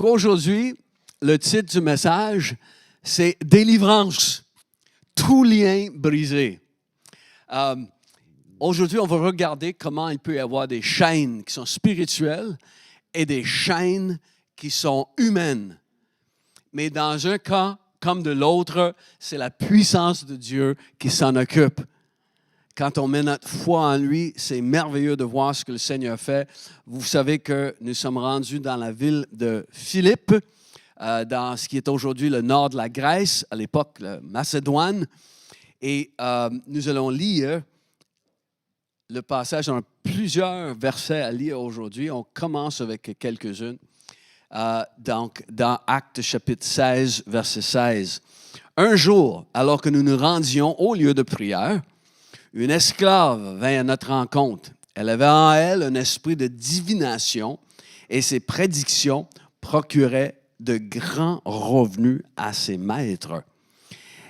Pour aujourd'hui, le titre du message, c'est « Délivrance, tout lien brisé ». Aujourd'hui, on va regarder comment il peut y avoir des chaînes qui sont spirituelles et des chaînes qui sont humaines. Mais dans un cas comme de l'autre, c'est la puissance de Dieu qui s'en occupe. Quand on met notre foi en lui, c'est merveilleux de voir ce que le Seigneur fait. Vous savez que nous sommes rendus dans la ville de Philippe, dans ce qui est aujourd'hui le nord de la Grèce, à l'époque, la Macédoine. Et nous allons lire le passage. On a plusieurs versets à lire aujourd'hui. On commence avec quelques-unes. Donc, dans Actes chapitre 16, verset 16. Un jour, alors que nous nous rendions au lieu de prière, une esclave vint à notre rencontre. Elle avait en elle un esprit de divination et ses prédictions procuraient de grands revenus à ses maîtres.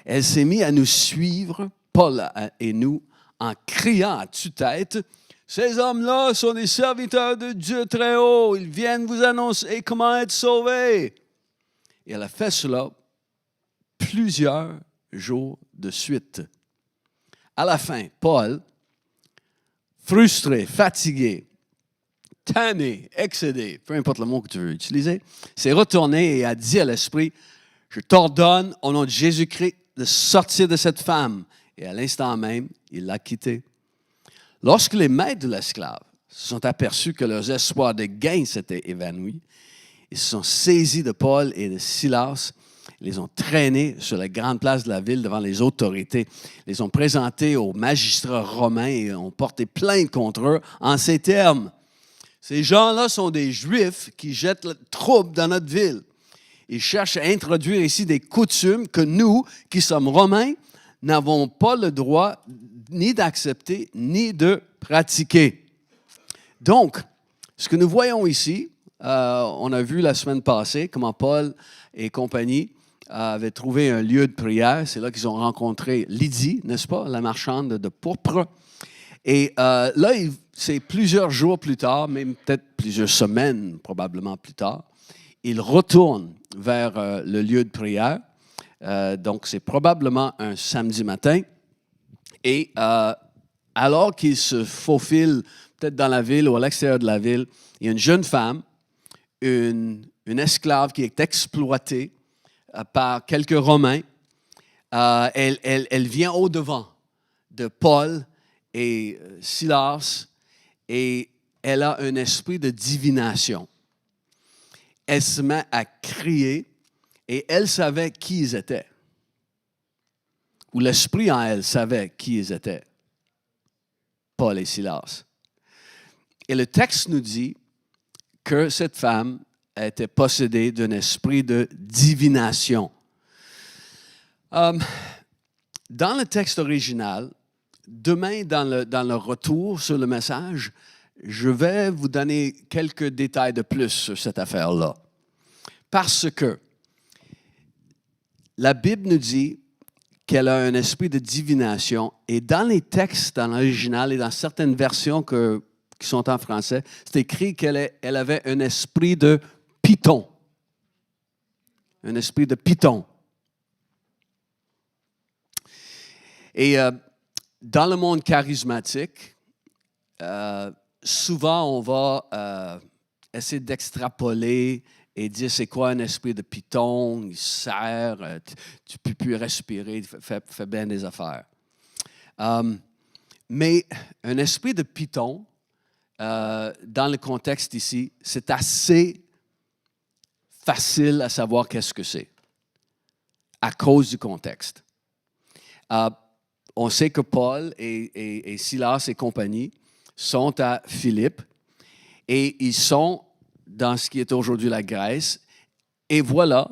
Elle s'est mise à nous suivre, Paul et nous, en criant à tue-tête, « Ces hommes-là sont des serviteurs de Dieu très haut. Ils viennent vous annoncer comment être sauvés. » Et elle a fait cela plusieurs jours de suite. À la fin, Paul, frustré, fatigué, tanné, excédé, peu importe le mot que tu veux utiliser, s'est retourné et a dit à l'esprit, « Je t'ordonne, au nom de Jésus-Christ, de sortir de cette femme. » Et à l'instant même, il l'a quittée. Lorsque les maîtres de l'esclave se sont aperçus que leurs espoirs de gain s'étaient évanouis, ils se sont saisis de Paul et de Silas, les ont traînés sur la grande place de la ville devant les autorités, les ont présentés aux magistrats romains et ont porté plainte contre eux en ces termes. Ces gens-là sont des Juifs qui jettent le trouble dans notre ville. Ils cherchent à introduire ici des coutumes que nous, qui sommes Romains, n'avons pas le droit ni d'accepter ni de pratiquer. Donc, ce que nous voyons ici, on a vu la semaine passée comment Paul et compagnie avaient trouvé un lieu de prière. C'est là qu'ils ont rencontré Lydie, n'est-ce pas, la marchande de pourpre. Et là, c'est plusieurs jours plus tard, même peut-être plusieurs semaines probablement plus tard, ils retournent vers le lieu de prière. Donc, c'est probablement un samedi matin. Et alors qu'ils se faufilent peut-être dans la ville ou à l'extérieur de la ville, il y a une jeune femme, une esclave qui est exploitée par quelques Romains. Elle vient au-devant de Paul et Silas et elle a un esprit de divination. Elle se met à crier et elle savait qui ils étaient. Ou l'esprit en elle savait qui ils étaient. Paul et Silas. Et le texte nous dit que cette femme était possédée d'un esprit de divination. Dans le texte original, demain, dans le retour sur le message, je vais vous donner quelques détails de plus sur cette affaire-là. Parce que la Bible nous dit qu'elle a un esprit de divination. Et dans les textes, dans l'original et dans certaines versions qui sont en français, c'est écrit qu'elle avait un esprit de python. Un esprit de python. Et dans le monde charismatique, souvent on va essayer d'extrapoler et dire c'est quoi un esprit de python, il sert, tu ne peux plus respirer, fais bien des affaires. Mais un esprit de python, dans le contexte ici, c'est assez facile à savoir qu'est-ce que c'est, à cause du contexte. On sait que Paul et Silas et compagnie sont à Philippe et ils sont dans ce qui est aujourd'hui la Grèce. Et voilà,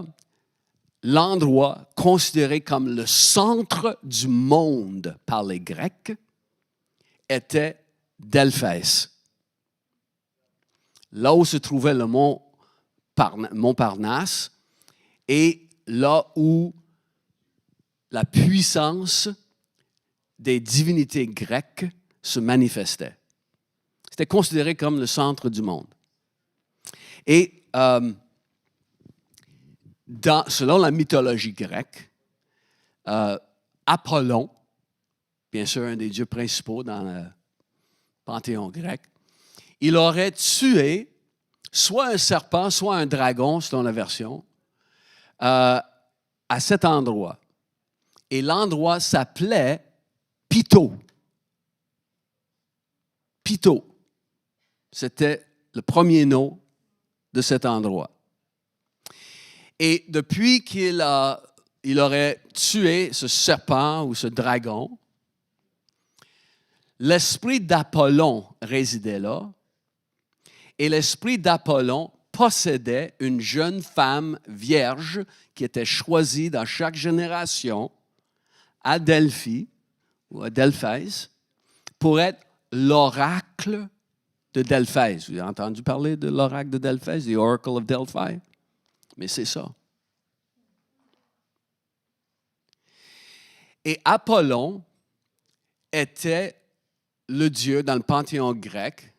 l'endroit considéré comme le centre du monde par les Grecs était Delphès. Là où se trouvait le mont Montparnasse et là où la puissance des divinités grecques se manifestait. C'était considéré comme le centre du monde. Et selon la mythologie grecque, Apollon, bien sûr un des dieux principaux dans le panthéon grec, il aurait tué soit un serpent, soit un dragon, selon la version, à cet endroit. Et l'endroit s'appelait Pytho. Pytho. C'était le premier nom de cet endroit. Et depuis qu'il aurait tué ce serpent ou ce dragon, l'esprit d'Apollon résidait là, et l'esprit d'Apollon possédait une jeune femme vierge qui était choisie dans chaque génération à Delphi ou à Delphès pour être l'oracle de Delphès. Vous avez entendu parler de l'oracle de Delphès, the Oracle of Delphi? Mais c'est ça. Et Apollon était le dieu dans le panthéon grec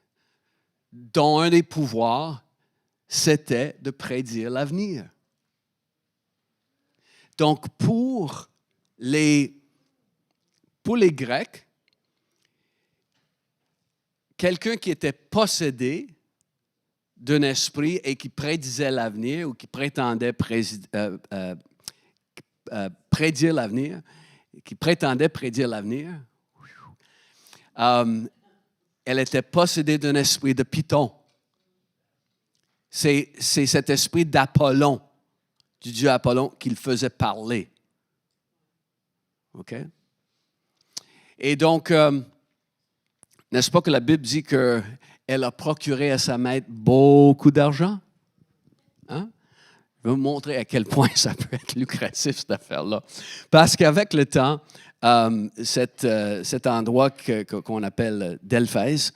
dont un des pouvoirs, c'était de prédire l'avenir. Donc, pour les Grecs, quelqu'un qui était possédé d'un esprit et qui prédisait l'avenir ou qui prétendait prédire l'avenir, qui prétendait prédire l'avenir, elle était possédée d'un esprit de Python. C'est cet esprit d'Apollon, du dieu Apollon, qu'il faisait parler. OK? Et donc, n'est-ce pas que la Bible dit qu'elle a procuré à sa maître beaucoup d'argent? Hein? Je vais vous montrer à quel point ça peut être lucratif, cette affaire-là. Parce qu'avec le temps, cet endroit qu'on appelle Delphès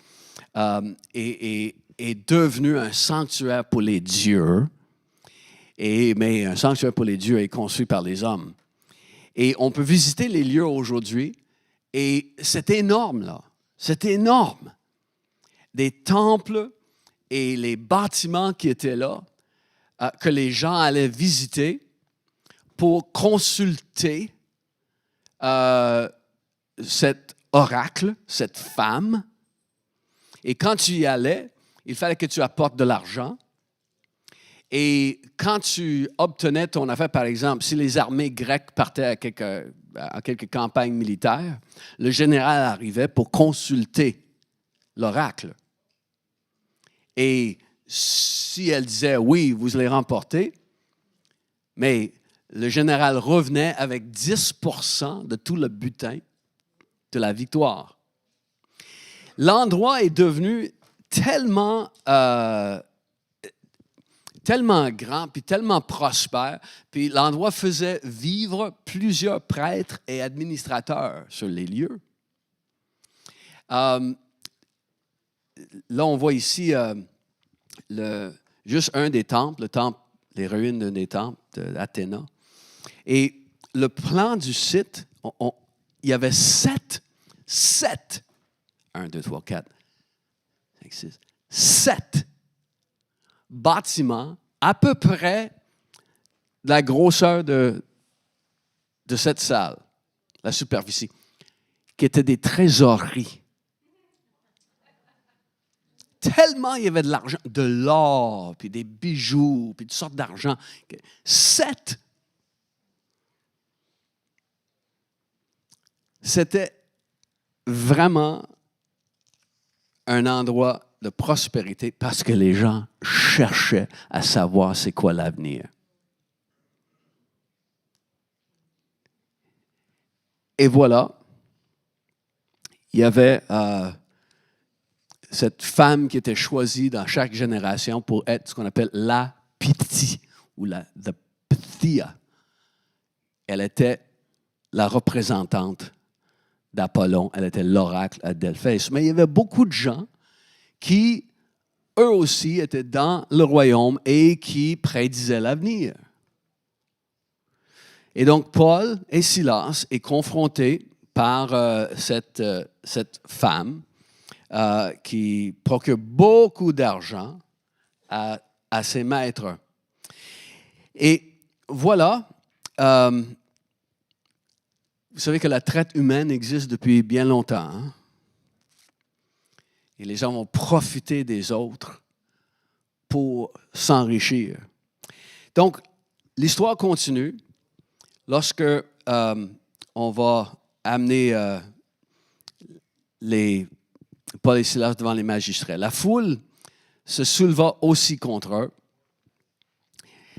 est devenu un sanctuaire pour les dieux, mais un sanctuaire pour les dieux est construit par les hommes. Et on peut visiter les lieux aujourd'hui, et c'est énorme, là. C'est énorme. Des temples et les bâtiments qui étaient là, que les gens allaient visiter pour consulter cet oracle, cette femme. Et quand tu y allais, il fallait que tu apportes de l'argent. Et quand tu obtenais ton affaire, par exemple, si les armées grecques partaient à quelques campagnes militaires, le général arrivait pour consulter l'oracle. Et si elle disait « oui, vous allez remporter », mais le général revenait avec 10% de tout le butin de la victoire. L'endroit est devenu tellement grand, puis tellement prospère, puis l'endroit faisait vivre plusieurs prêtres et administrateurs sur les lieux. Là, on voit ici juste un des temples, les ruines d'un des temples d'Athéna. Et le plan du site, il y avait 7, 1, 2, 3, 4, 5, 6, 7 bâtiments à peu près de la grosseur de cette salle, la superficie, qui étaient des trésoreries. Tellement il y avait de l'argent, de l'or, puis des bijoux, puis toutes sortes d'argent. 7. C'était vraiment un endroit de prospérité parce que les gens cherchaient à savoir c'est quoi l'avenir. Et voilà, il y avait cette femme qui était choisie dans chaque génération pour être ce qu'on appelle la Pythie ou the Pythia. Elle était la représentante d'Apollon, elle était l'oracle à Delphès. Mais il y avait beaucoup de gens qui, eux aussi, étaient dans le royaume et qui prédisaient l'avenir. Et donc, Paul et Silas sont confrontés par cette femme qui procure beaucoup d'argent à ses maîtres. Et voilà. Vous savez que la traite humaine existe depuis bien longtemps. Hein? Et les gens vont profiter des autres pour s'enrichir. Donc, l'histoire continue. Lorsque on va amener Paul et Silas devant les magistrats, la foule se souleva aussi contre eux.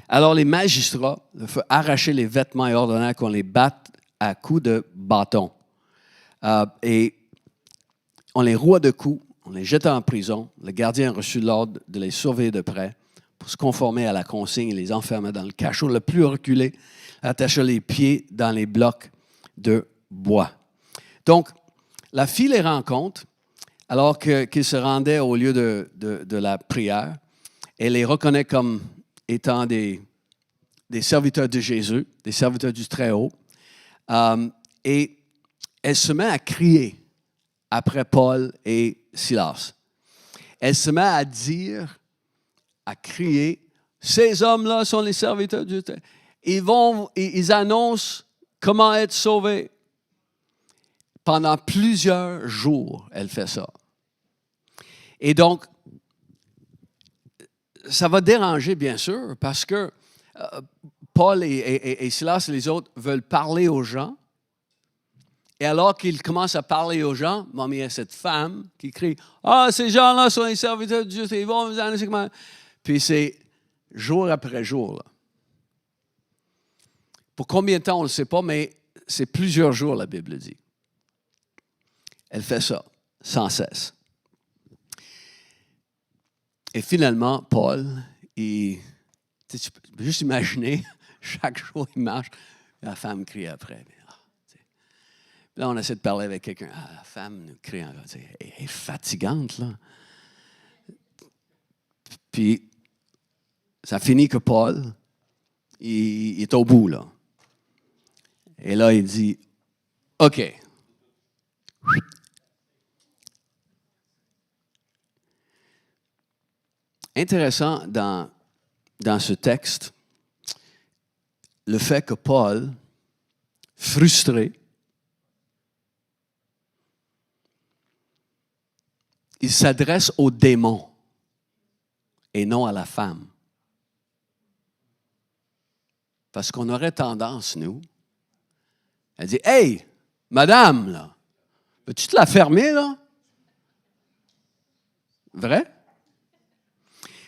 Alors les magistrats leur furent arracher les vêtements et ordonnèrent qu'on les batte à coups de bâton. Et on les roua de coups, on les jeta en prison. Le gardien reçut l'ordre de les surveiller de près pour se conformer à la consigne et les enferma dans le cachot le plus reculé, attacha les pieds dans les blocs de bois. Donc, la fille les rencontre alors qu'ils se rendaient au lieu de la prière. Elle les reconnaît comme étant des serviteurs de Jésus, des serviteurs du Très-Haut. Et elle se met à crier après Paul et Silas. Elle se met à dire, à crier, ces hommes-là sont les serviteurs du Très-Haut. Ils annoncent comment être sauvés. Pendant plusieurs jours, elle fait ça. Et donc, ça va déranger, bien sûr, parce que Paul et Silas et les autres veulent parler aux gens. Et alors qu'ils commencent à parler aux gens, il y a cette femme qui crie « Ah, ces gens-là sont les serviteurs de Dieu, ils vont vous annoncer comment... » Puis c'est jour après jour. Là. Pour combien de temps, on ne le sait pas, mais c'est plusieurs jours, la Bible dit. Elle fait ça, sans cesse. Et finalement, Paul, tu peux juste imaginer, chaque jour, il marche, la femme crie après. Là, on essaie de parler avec quelqu'un. Ah, la femme nous crie encore. Elle est fatigante, là. Puis, ça finit que Paul, il est au bout, là. Et là, il dit, OK. Intéressant dans ce texte, le fait que Paul, frustré, il s'adresse au démon et non à la femme. Parce qu'on aurait tendance, nous, à dire « Hey, madame, là, veux-tu te la fermer, là? » Vrai?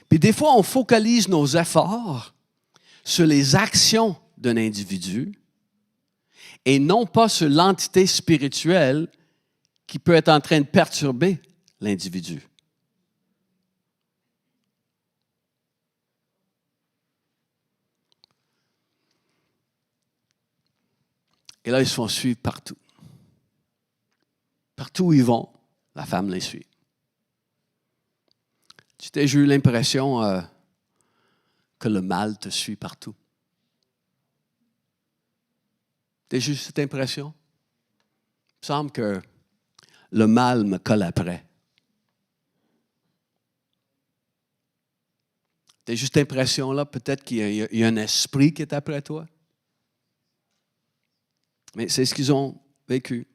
Puis des fois, on focalise nos efforts sur les actions d'un individu et non pas sur l'entité spirituelle qui peut être en train de perturber l'individu. Et là, ils se font suivre partout. Partout où ils vont, la femme les suit. J'ai eu l'impression que le mal te suit partout. T'as juste cette impression? Il me semble que le mal me colle après. T'as juste l'impression là, peut-être qu'il y a un esprit qui est après toi. Mais c'est ce qu'ils ont vécu.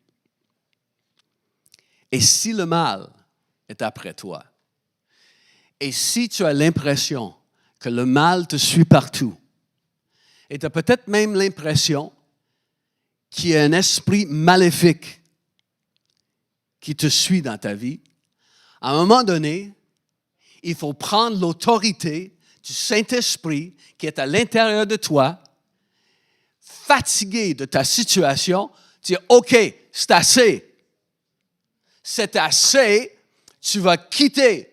Et si le mal est après toi, et si tu as l'impression que le mal te suit partout, et tu as peut-être même l'impression qu'il y a un esprit maléfique qui te suit dans ta vie, à un moment donné, il faut prendre l'autorité du Saint-Esprit qui est à l'intérieur de toi, fatigué de ta situation, dire « OK, c'est assez. C'est assez, tu vas quitter.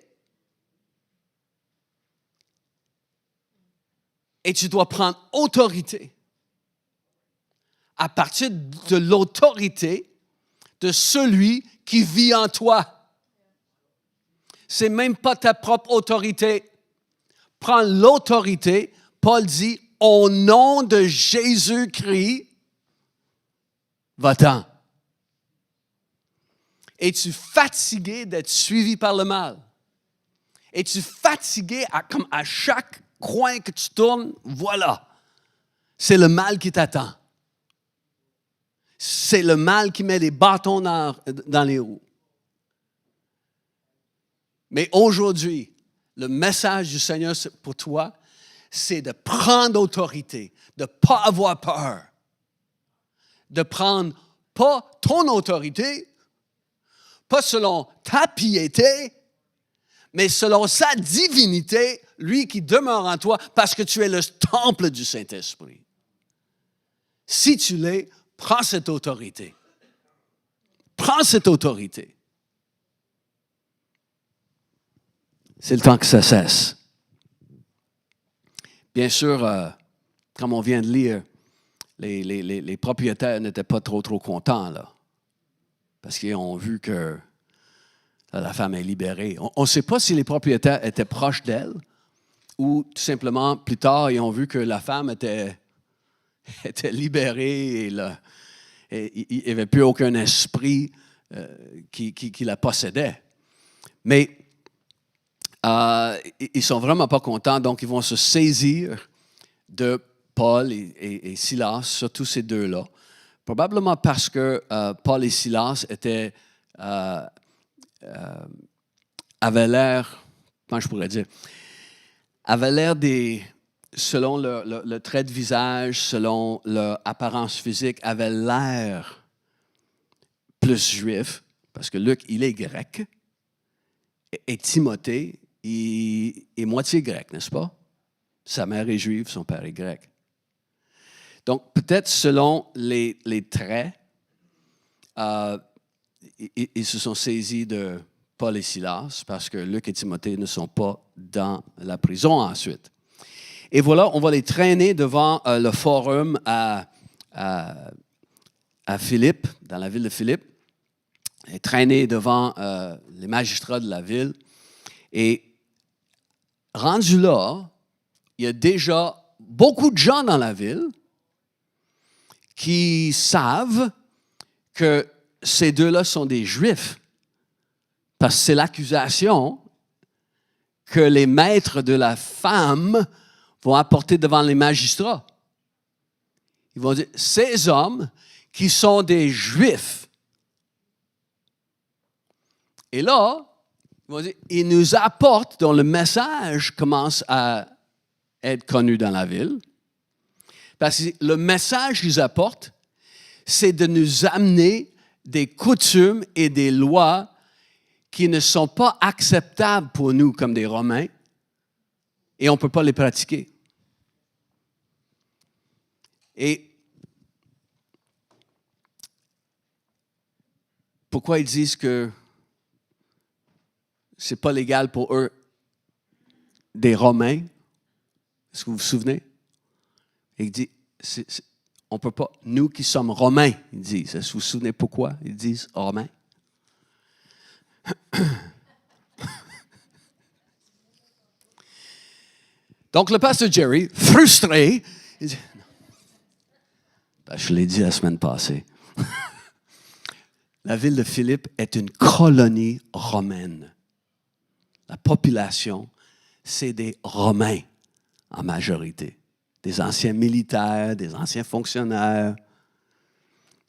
Et tu dois prendre autorité. À partir de l'autorité de celui qui vit en toi. C'est même pas ta propre autorité. Prends l'autorité. Paul dit, au nom de Jésus-Christ, va-t'en. Es-tu fatigué d'être suivi par le mal? Es-tu fatigué comme à chaque coin que tu tournes, voilà. c'est le mal qui t'attend. C'est le mal qui met des bâtons dans les roues. Mais aujourd'hui, le message du Seigneur pour toi, c'est de prendre autorité, de ne pas avoir peur, de prendre pas ton autorité, pas selon ta piété, mais selon sa divinité, lui qui demeure en toi, parce que tu es le temple du Saint-Esprit. Si tu l'es, prends cette autorité. Prends cette autorité. C'est le temps que ça cesse. Bien sûr, comme on vient de lire, les propriétaires n'étaient pas trop contents, là, parce qu'ils ont vu que la femme est libérée. On ne sait pas si les propriétaires étaient proches d'elle ou tout simplement, plus tard, ils ont vu que la femme était libérée et il n'y avait plus aucun esprit qui la possédait. Mais ils ne sont vraiment pas contents, donc ils vont se saisir de Paul et Silas, surtout ces deux-là. Probablement parce que Paul et Silas avaient l'air, comment je pourrais dire, avaient l'air selon le trait de visage, selon leur apparence physique, avaient l'air plus juif, parce que Luc, il est grec, et Timothée, il est moitié grec, n'est-ce pas? Sa mère est juive, son père est grec. Donc, peut-être selon les traits, ils se sont saisis de Paul et Silas, parce que Luc et Timothée ne sont pas dans la prison ensuite. Et voilà, on va les traîner devant le forum à Philippe, dans la ville de Philippe, et traîner devant les magistrats de la ville. Et rendu là, il y a déjà beaucoup de gens dans la ville qui savent que ces deux-là sont des Juifs. Parce que c'est l'accusation que les maîtres de la femme vont apporter devant les magistrats. Ils vont dire, ces hommes qui sont des Juifs. Et là, ils vont dire, ils nous apportent, dont le message commence à être connu dans la ville. Parce que le message qu'ils apportent, c'est de nous amener des coutumes et des lois qui ne sont pas acceptables pour nous comme des Romains et on ne peut pas les pratiquer. Et pourquoi ils disent que ce n'est pas légal pour eux des Romains? Est-ce que vous vous souvenez? Il dit, on ne peut pas, nous qui sommes Romains, ils disent. Est-ce que vous vous souvenez pourquoi ils disent Romains? Donc, le pasteur Jerry, frustré, il dit, je l'ai dit la semaine passée, la ville de Philippe est une colonie romaine. La population, c'est des Romains en majorité. Des anciens militaires, des anciens fonctionnaires.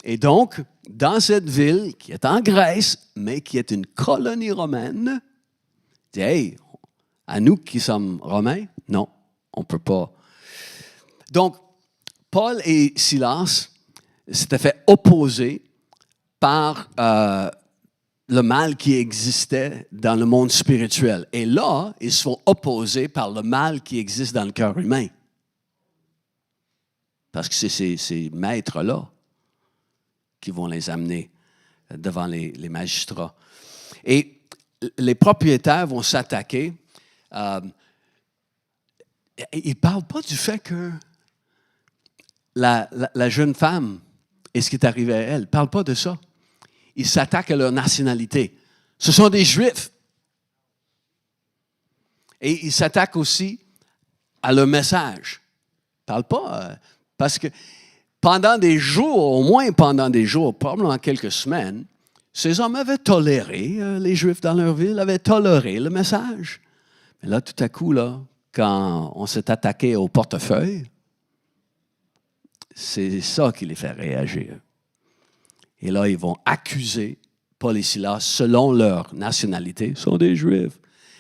Et donc, dans cette ville qui est en Grèce, mais qui est une colonie romaine, dit, hey, à nous qui sommes Romains, non, on ne peut pas. Donc, Paul et Silas s'étaient fait opposer par le mal qui existait dans le monde spirituel. Et là, ils se font opposer par le mal qui existe dans le cœur humain. Parce que c'est ces maîtres-là qui vont les amener devant les magistrats. Et les propriétaires vont s'attaquer. Ils ne parlent pas du fait que la jeune femme et ce qui est arrivé à elle. Ils ne parlent pas de ça. Ils s'attaquent à leur nationalité. Ce sont des Juifs. Et ils s'attaquent aussi à leur message. Ils ne parlent pas... parce que pendant des jours, au moins pendant des jours, probablement quelques semaines, ces hommes avaient toléré, les Juifs dans leur ville avaient toléré le message. Mais là, tout à coup, là, quand on s'est attaqué au portefeuille, c'est ça qui les fait réagir. Et là, ils vont accuser Paul et Silas selon leur nationalité, sont des Juifs,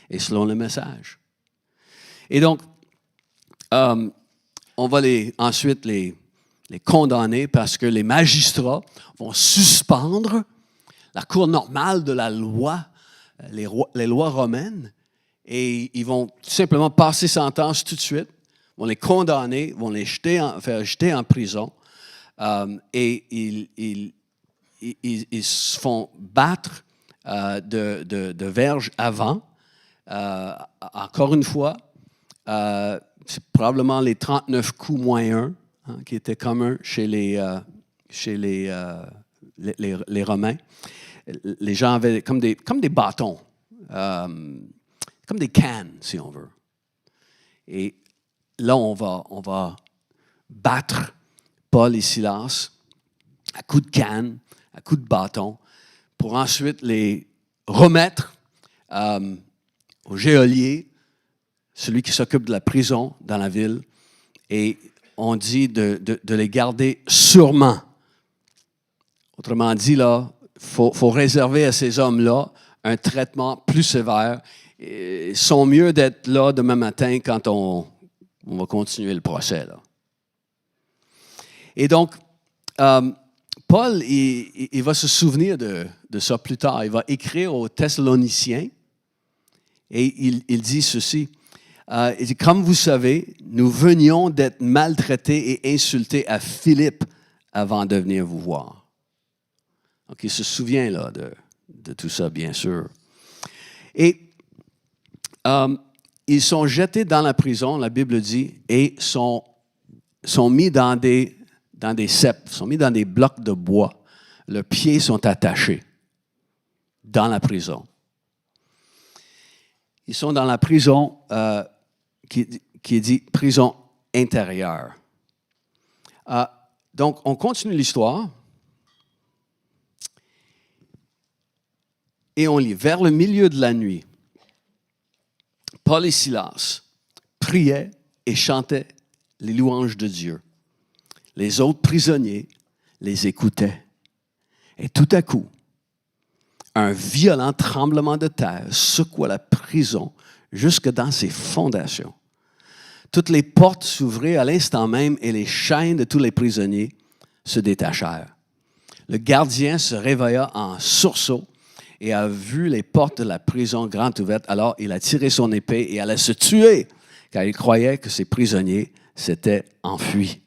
et selon le message. Et donc, on va ensuite les condamner parce que les magistrats vont suspendre la cour normale de la loi, les lois romaines, et ils vont tout simplement passer sentence tout de suite, vont les condamner, vont les faire jeter en prison, et ils se font battre de verges avant. Encore une fois, c'est probablement les 39 coups moins 1 qui étaient communs chez les Romains. Les gens avaient comme des bâtons, comme des cannes, si on veut. Et là, on va battre Paul et Silas à coups de canne, à coups de bâton, pour ensuite les remettre au geôlier, celui qui s'occupe de la prison dans la ville, et on dit de les garder sûrement. Autrement dit, là, faut réserver à ces hommes-là un traitement plus sévère. Ils sont mieux d'être là demain matin quand on va continuer le procès, là. Et donc, Paul, il va se souvenir de ça plus tard. Il va écrire aux Thessaloniciens et il dit ceci. Il dit, comme vous savez, nous venions d'être maltraités et insultés à Philippe avant de venir vous voir. Donc, il se souvient là, de tout ça, bien sûr. Et ils sont jetés dans la prison, la Bible dit, et sont mis dans des ceps, sont mis dans des blocs de bois. Leurs pieds sont attachés dans la prison. Ils sont dans la prison qui est dit prison intérieure. Donc, on continue l'histoire. Et on lit, vers le milieu de la nuit, Paul et Silas priaient et chantaient les louanges de Dieu. Les autres prisonniers les écoutaient. Et tout à coup, un violent tremblement de terre secoua la prison jusque dans ses fondations. Toutes les portes s'ouvrirent à l'instant même et les chaînes de tous les prisonniers se détachèrent. Le gardien se réveilla en sursaut et a vu les portes de la prison grandes ouvertes. Alors, il a tiré son épée et allait se tuer, car il croyait que ses prisonniers s'étaient enfuis.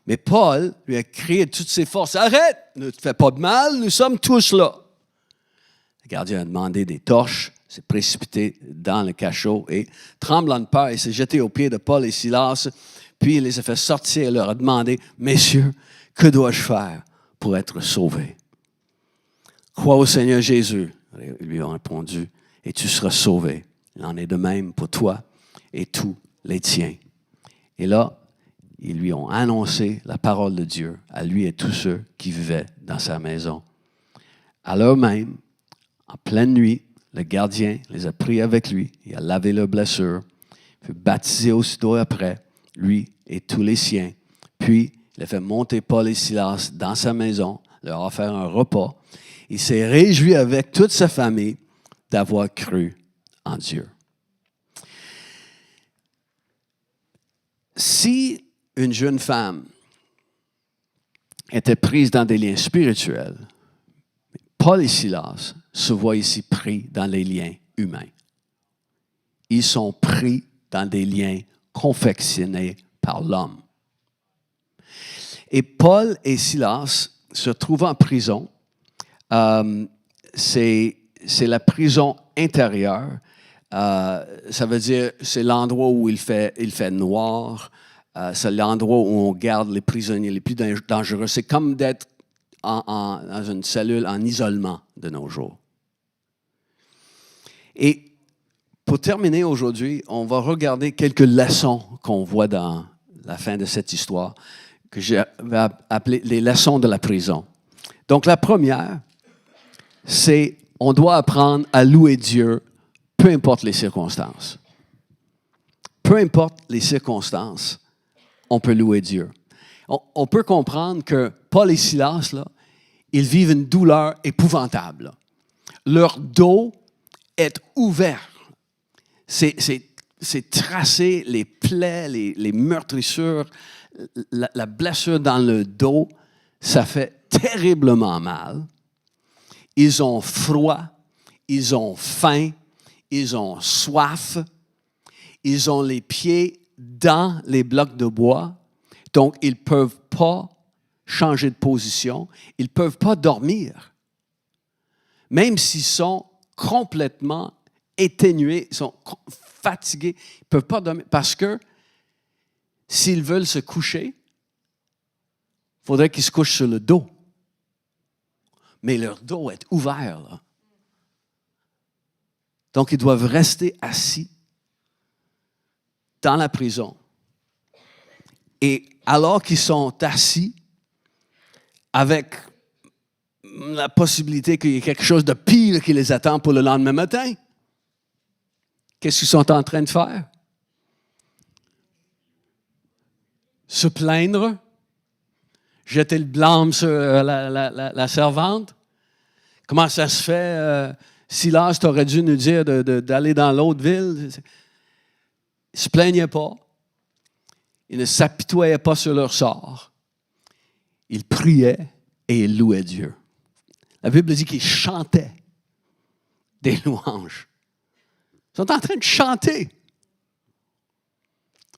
Mais Paul lui a crié de toutes ses forces, « Arrête, ne te fais pas de mal, nous sommes tous là. » Le gardien a demandé des torches, s'est précipité dans le cachot et, tremblant de peur, il s'est jeté aux pieds de Paul et Silas, puis il les a fait sortir et leur a demandé, « Messieurs, que dois-je faire pour être sauvé? » « Crois au Seigneur Jésus, » ils lui ont répondu, « et tu seras sauvé. Il en est de même pour toi et tous les tiens. » Et là, ils lui ont annoncé la parole de Dieu à lui et tous ceux qui vivaient dans sa maison. À l'heure même, en pleine nuit, le gardien les a pris avec lui, il a lavé leurs blessures, fut baptisé aussitôt après, lui et tous les siens. Puis, il a fait monter Paul et Silas dans sa maison, leur a offert un repas. Il s'est réjoui avec toute sa famille d'avoir cru en Dieu. Si une jeune femme était prise dans des liens spirituels, Paul et Silas se voient ici pris dans les liens humains. Ils sont pris dans des liens confectionnés par l'homme. Et Paul et Silas se trouvent en prison. C'est la prison intérieure. Ça veut dire c'est l'endroit où il fait noir. C'est l'endroit où on garde les prisonniers les plus dangereux. C'est comme d'être dans une cellule en isolement de nos jours. Et pour terminer aujourd'hui, on va regarder quelques leçons qu'on voit dans la fin de cette histoire, que j'ai appelé les leçons de la prison. Donc la première, c'est on doit apprendre à louer Dieu, peu importe les circonstances. Peu importe les circonstances, on peut louer Dieu. on peut comprendre que Paul et Silas, là, ils vivent une douleur épouvantable. Là. Leur dos est ouvert. C'est tracé, les plaies, les meurtrissures, la blessure dans le dos, ça fait terriblement mal. Ils ont froid, ils ont faim, ils ont soif, ils ont les pieds dans les blocs de bois, donc ils ne peuvent pas changer de position, ils ne peuvent pas dormir. Même s'ils sont complètement éténués, ils sont fatigués, ils ne peuvent pas dormir parce que s'ils veulent se coucher, il faudrait qu'ils se couchent sur le dos. Mais leur dos est ouvert, là. Donc, ils doivent rester assis dans la prison. Et alors qu'ils sont assis, avec la possibilité qu'il y ait quelque chose de pire qui les attend pour le lendemain matin, qu'est-ce qu'ils sont en train de faire? Se plaindre, jeter le blâme sur la servante. Comment ça se fait? Silas, tu aurais dû nous dire d'aller dans l'autre ville. Ils ne se plaignaient pas. Ils ne s'apitoyaient pas sur leur sort. Ils priaient et ils louaient Dieu. La Bible dit qu'ils chantaient des louanges. Ils sont en train de chanter.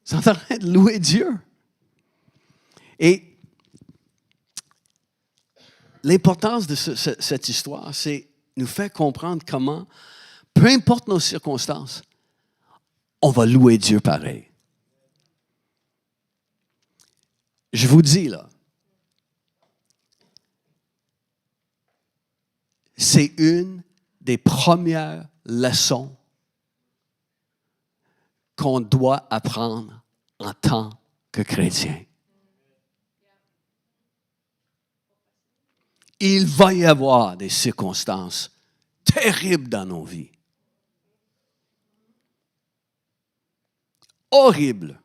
Ils sont en train de louer Dieu. Et l'importance de cette histoire, c'est nous faire comprendre comment, peu importe nos circonstances, on va louer Dieu pareil. Je vous dis, là, c'est une des premières leçons qu'on doit apprendre en tant que chrétien. Il va y avoir des circonstances terribles dans nos vies. Horribles.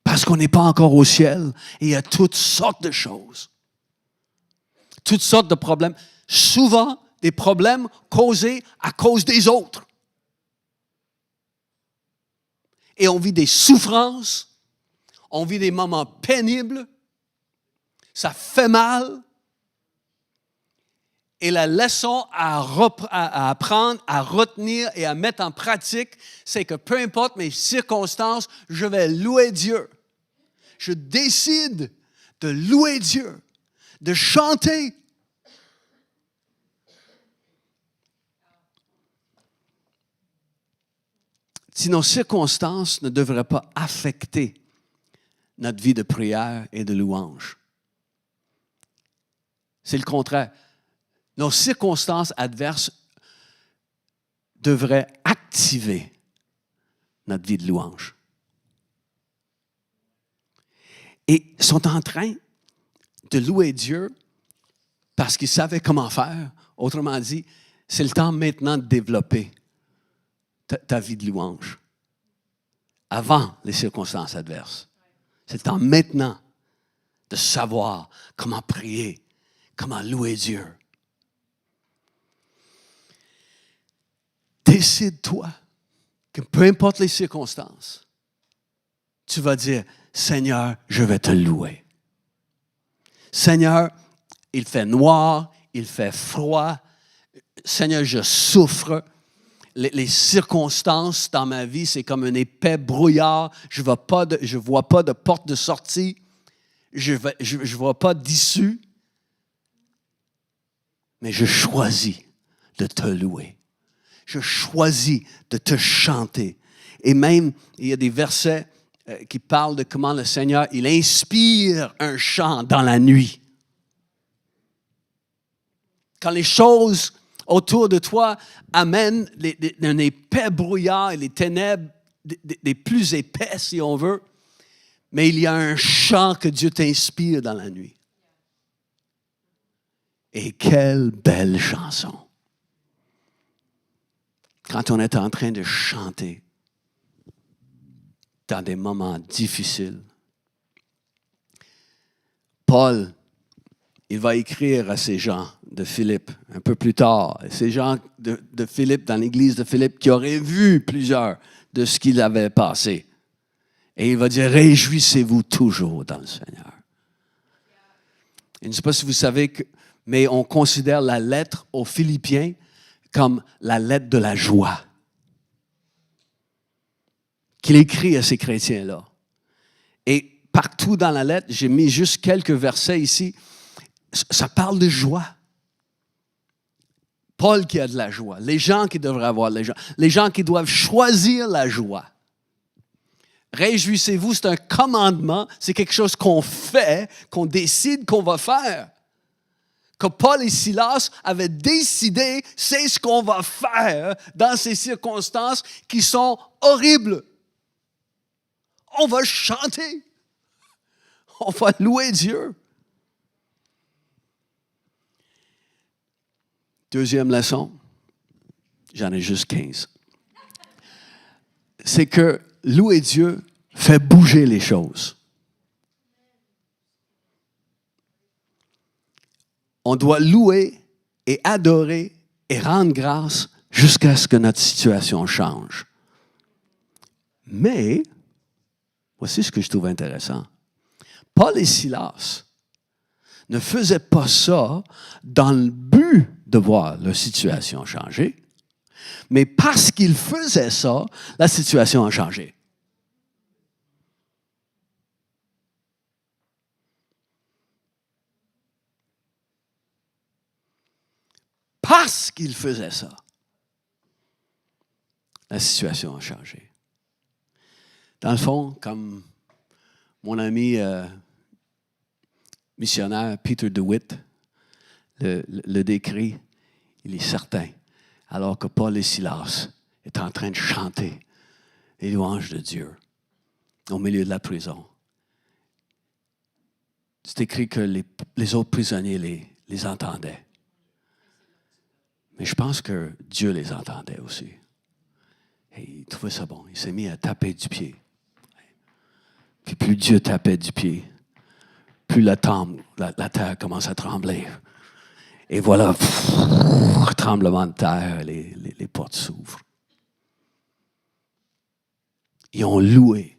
Parce qu'on n'est pas encore au ciel et il y a toutes sortes de choses. Toutes sortes de problèmes. Souvent, des problèmes causés à cause des autres. Et on vit des souffrances. On vit des moments pénibles, ça fait mal. Et la leçon à apprendre, à retenir et à mettre en pratique, c'est que peu importe mes circonstances, je vais louer Dieu. Je décide de louer Dieu, de chanter. Si nos circonstances ne devraient pas affecter notre vie de prière et de louange. C'est le contraire. Nos circonstances adverses devraient activer notre vie de louange. Et ils sont en train de louer Dieu parce qu'ils savaient comment faire. Autrement dit, c'est le temps maintenant de développer ta vie de louange avant les circonstances adverses. C'est le temps maintenant de savoir comment prier, comment louer Dieu. Décide-toi que peu importe les circonstances, tu vas dire, Seigneur, je vais te louer. Seigneur, il fait noir, il fait froid. Seigneur, je souffre. Les circonstances dans ma vie, c'est comme un épais brouillard. Je ne vois pas de porte de sortie. Je ne vois pas d'issue. Mais je choisis de te louer. Je choisis de te chanter. Et même, il y a des versets qui parlent de comment le Seigneur, il inspire un chant dans la nuit. Quand les choses autour de toi amènent un épais brouillard et les ténèbres des plus épais, si on veut, mais il y a un chant que Dieu t'inspire dans la nuit. Et quelle belle chanson! Quand on est en train de chanter. dans des moments difficiles. Paul, il va écrire à ces gens de Philippe un peu plus tard. Ces gens de Philippe, dans l'église de Philippe, qui auraient vu plusieurs de ce qu'il avait passé. Et il va dire, réjouissez-vous toujours dans le Seigneur. Je ne sais pas si vous savez, mais on considère la lettre aux Philippiens comme la lettre de la joie qu'il écrit à ces chrétiens-là. Et partout dans la lettre, j'ai mis juste quelques versets ici, ça parle de joie. Paul qui a de la joie, les gens qui devraient avoir de la joie, les gens qui doivent choisir la joie. Réjouissez-vous, c'est un commandement, c'est quelque chose qu'on fait, qu'on décide qu'on va faire. Que Paul et Silas avaient décidé, c'est ce qu'on va faire dans ces circonstances qui sont horribles. On va chanter. On va louer Dieu. Deuxième leçon, j'en ai juste 15. C'est que louer Dieu fait bouger les choses. On doit louer et adorer et rendre grâce jusqu'à ce que notre situation change. Mais, voici ce que je trouve intéressant. Paul et Silas ne faisaient pas ça dans le but de voir leur situation changer, mais parce qu'ils faisaient ça, la situation a changé. Parce qu'ils faisaient ça, la situation a changé. Dans le fond, comme mon ami missionnaire Peter DeWitt le décrit, il est certain, alors que Paul et Silas étaient en train de chanter les louanges de Dieu au milieu de la prison. C'est écrit que les autres prisonniers les entendaient. Mais je pense que Dieu les entendait aussi. Et il trouvait ça bon. Il s'est mis à taper du pied. Puis plus Dieu tapait du pied, plus la terre commence à trembler. Et voilà, tremblement de terre, les portes s'ouvrent. Ils ont loué.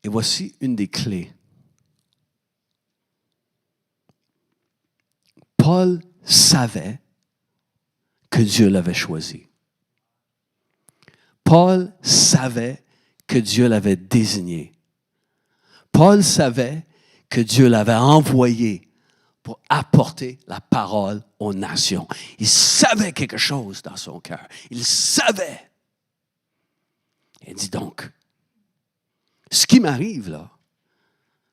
Et voici une des clés. Paul savait que Dieu l'avait choisi. Paul savait que Dieu l'avait désigné. Paul savait que Dieu l'avait envoyé pour apporter la parole aux nations. Il savait quelque chose dans son cœur. Il savait. Il dit donc, ce qui m'arrive là,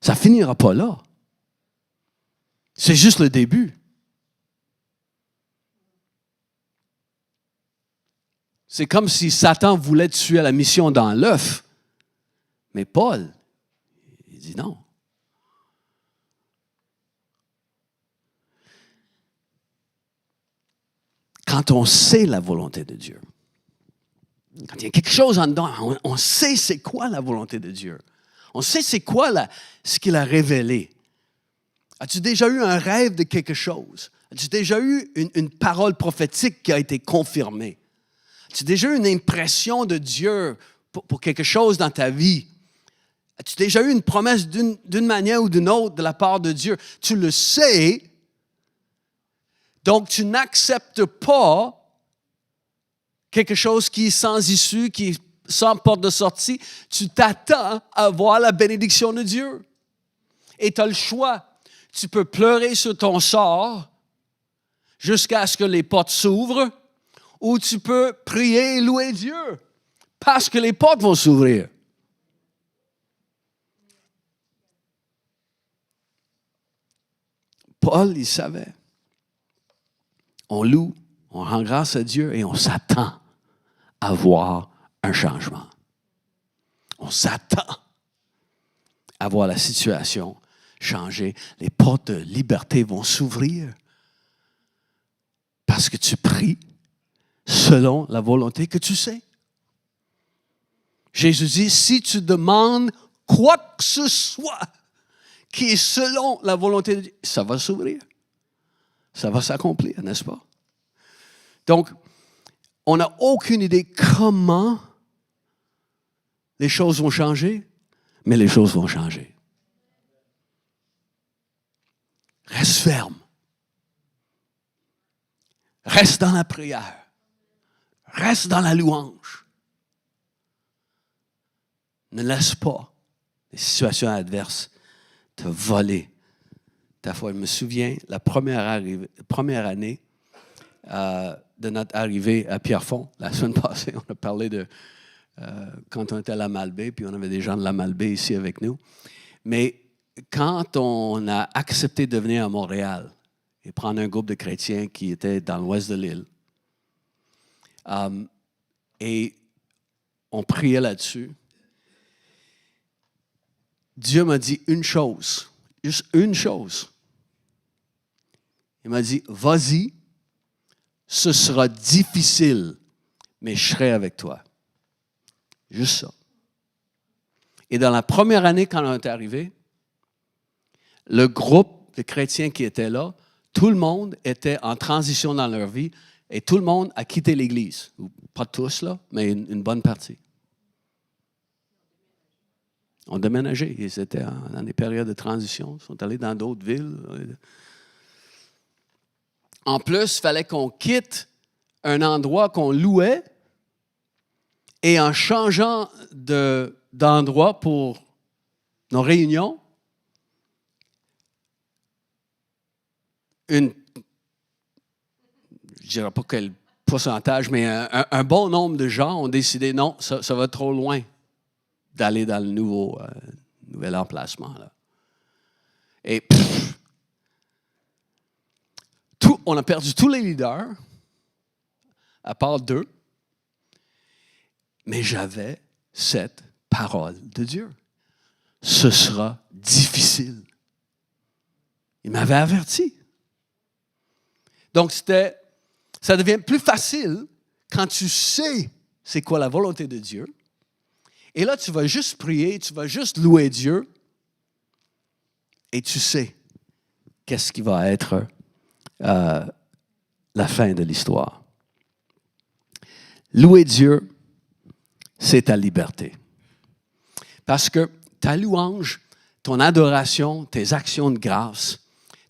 ça finira pas là. C'est juste le début. C'est comme si Satan voulait tuer la mission dans l'œuf. Mais Paul, il dit non. Quand on sait la volonté de Dieu, quand il y a quelque chose en dedans, on sait c'est quoi la volonté de Dieu. On sait c'est quoi ce qu'il a révélé. As-tu déjà eu un rêve de quelque chose? As-tu déjà eu une parole prophétique qui a été confirmée? As-tu déjà eu une impression de Dieu pour quelque chose dans ta vie? As-tu déjà eu une promesse d'une manière ou d'une autre de la part de Dieu? Tu le sais, donc tu n'acceptes pas quelque chose qui est sans issue, qui est sans porte de sortie. Tu t'attends à voir la bénédiction de Dieu. Et tu as le choix. Tu peux pleurer sur ton sort jusqu'à ce que les portes s'ouvrent, ou tu peux prier et louer Dieu parce que les portes vont s'ouvrir. Paul, il savait. On loue, on rend grâce à Dieu et on s'attend à voir un changement. On s'attend à voir la situation changer. Les portes de liberté vont s'ouvrir parce que tu pries, selon la volonté que tu sais. Jésus dit, si tu demandes quoi que ce soit qui est selon la volonté de Dieu, ça va s'ouvrir. Ça va s'accomplir, n'est-ce pas? Donc, on n'a aucune idée comment les choses vont changer, mais les choses vont changer. Reste ferme. Reste dans la prière. Reste dans la louange. Ne laisse pas les situations adverses te voler ta foi. Je me souviens, la première année de notre arrivée à Pierrefonds, la semaine passée, on a parlé de quand on était à la Malbaie, puis on avait des gens de la Malbaie ici avec nous. Mais quand on a accepté de venir à Montréal et prendre un groupe de chrétiens qui était dans l'ouest de l'île, et on priait là-dessus, Dieu m'a dit une chose, juste une chose. Il m'a dit, vas-y, ce sera difficile, mais je serai avec toi. Juste ça. Et dans la première année, quand on est arrivé, le groupe de chrétiens qui était là, tout le monde était en transition dans leur vie et tout le monde a quitté l'Église. Pas tous, là, mais une bonne partie. On déménageait. Ils étaient dans des périodes de transition. Ils sont allés dans d'autres villes. En plus, il fallait qu'on quitte un endroit qu'on louait et en changeant d'endroit pour nos réunions, je ne dirais pas quel pourcentage, mais un bon nombre de gens ont décidé, non, ça va trop loin d'aller dans le nouvel emplacement. Là. Et on a perdu tous les leaders, à part 2, mais j'avais cette parole de Dieu. Ce sera difficile. Il m'avait averti. Donc, ça devient plus facile quand tu sais c'est quoi la volonté de Dieu. Et là, tu vas juste prier, tu vas juste louer Dieu et tu sais qu'est-ce qui va être la fin de l'histoire. Louer Dieu, c'est ta liberté. Parce que ta louange, ton adoration, tes actions de grâce,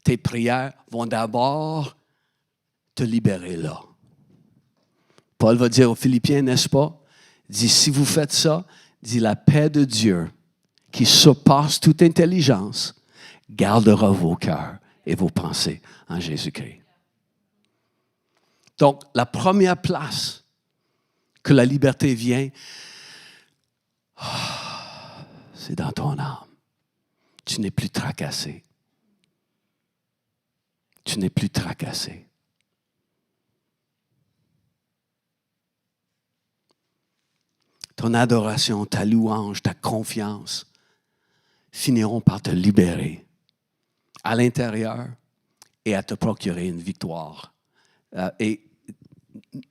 tes prières vont d'abord te libérer là. Paul va dire aux Philippiens, n'est-ce pas? Il dit, si vous faites ça, dit la paix de Dieu, qui surpasse toute intelligence, gardera vos cœurs et vos pensées en Jésus-Christ. Donc, la première place que la liberté vient, c'est dans ton âme. Tu n'es plus tracassé. Tu n'es plus tracassé. Ton adoration, ta louange, ta confiance finiront par te libérer à l'intérieur et à te procurer une victoire. Et